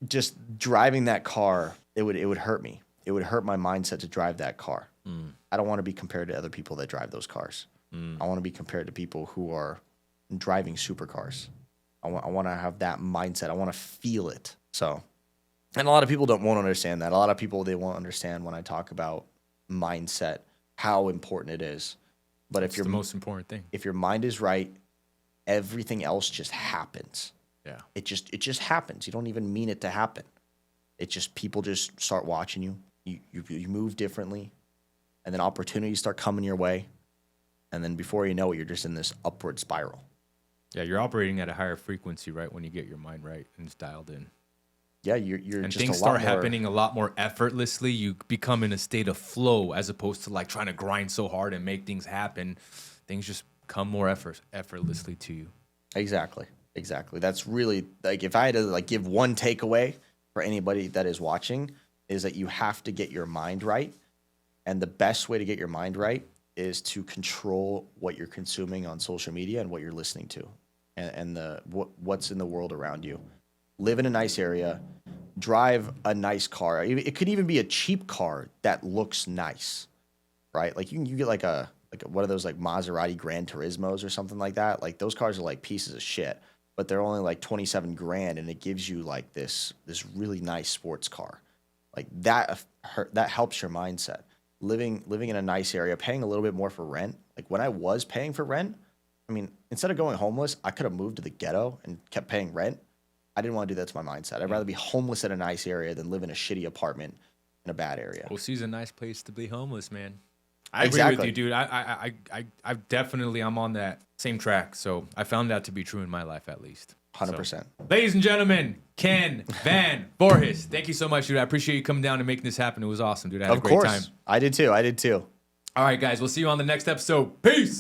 Speaker 2: just driving that car, it would hurt me. It would hurt my mindset to drive that car. I don't want to be compared to other people that drive those cars. I want to be compared to people who are driving supercars. I want to have that mindset. I want to feel it. So, and a lot of people won't understand that. A lot of people, they won't understand when I talk about mindset, how important it is. But
Speaker 1: it's the most important thing.
Speaker 2: If your mind is right, everything else just happens.
Speaker 1: Yeah.
Speaker 2: It just happens. You don't even mean it to happen. People just start watching you. You move differently, and then opportunities start coming your way. And then before you know it, you're just in this upward spiral.
Speaker 1: Yeah, you're operating at a higher frequency, right? When you get your mind right and it's dialed in.
Speaker 2: Yeah, you're
Speaker 1: and
Speaker 2: just
Speaker 1: things start happening a lot more effortlessly. You become in a state of flow as opposed to like trying to grind so hard and make things happen. Things just come more effortlessly to you.
Speaker 2: Exactly. That's really, like, if I had to like give one takeaway for anybody that is watching, is that you have to get your mind right. And the best way to get your mind right is to control what you're consuming on social media and what you're listening to, and what's in the world around you. Live in a nice area, drive a nice car. It could even be a cheap car that looks nice, right? Like you get like one of those like Maserati Gran Turismos or something like that. Like those cars are like pieces of shit, but they're only like 27 grand, and it gives you like this really nice sports car. Like that helps your mindset. Living in a nice area, paying a little bit more for rent. Like when I was paying for rent, I mean, instead of going homeless, I could have moved to the ghetto and kept paying rent. I didn't want to do that to my mindset. I'd rather be homeless in a nice area than live in a shitty apartment in a bad area.
Speaker 1: OC's a nice place to be homeless, man. I agree with you, dude. I definitely, I'm on that same track. So I found that to be true in my life, at least.
Speaker 2: 100%.
Speaker 1: So, ladies and gentlemen, Ken Van Voorhis. Thank you so much, dude. I appreciate you coming down and making this happen. It was awesome, dude. I had a great time.
Speaker 2: I did too.
Speaker 1: All right, guys. We'll see you on the next episode. Peace.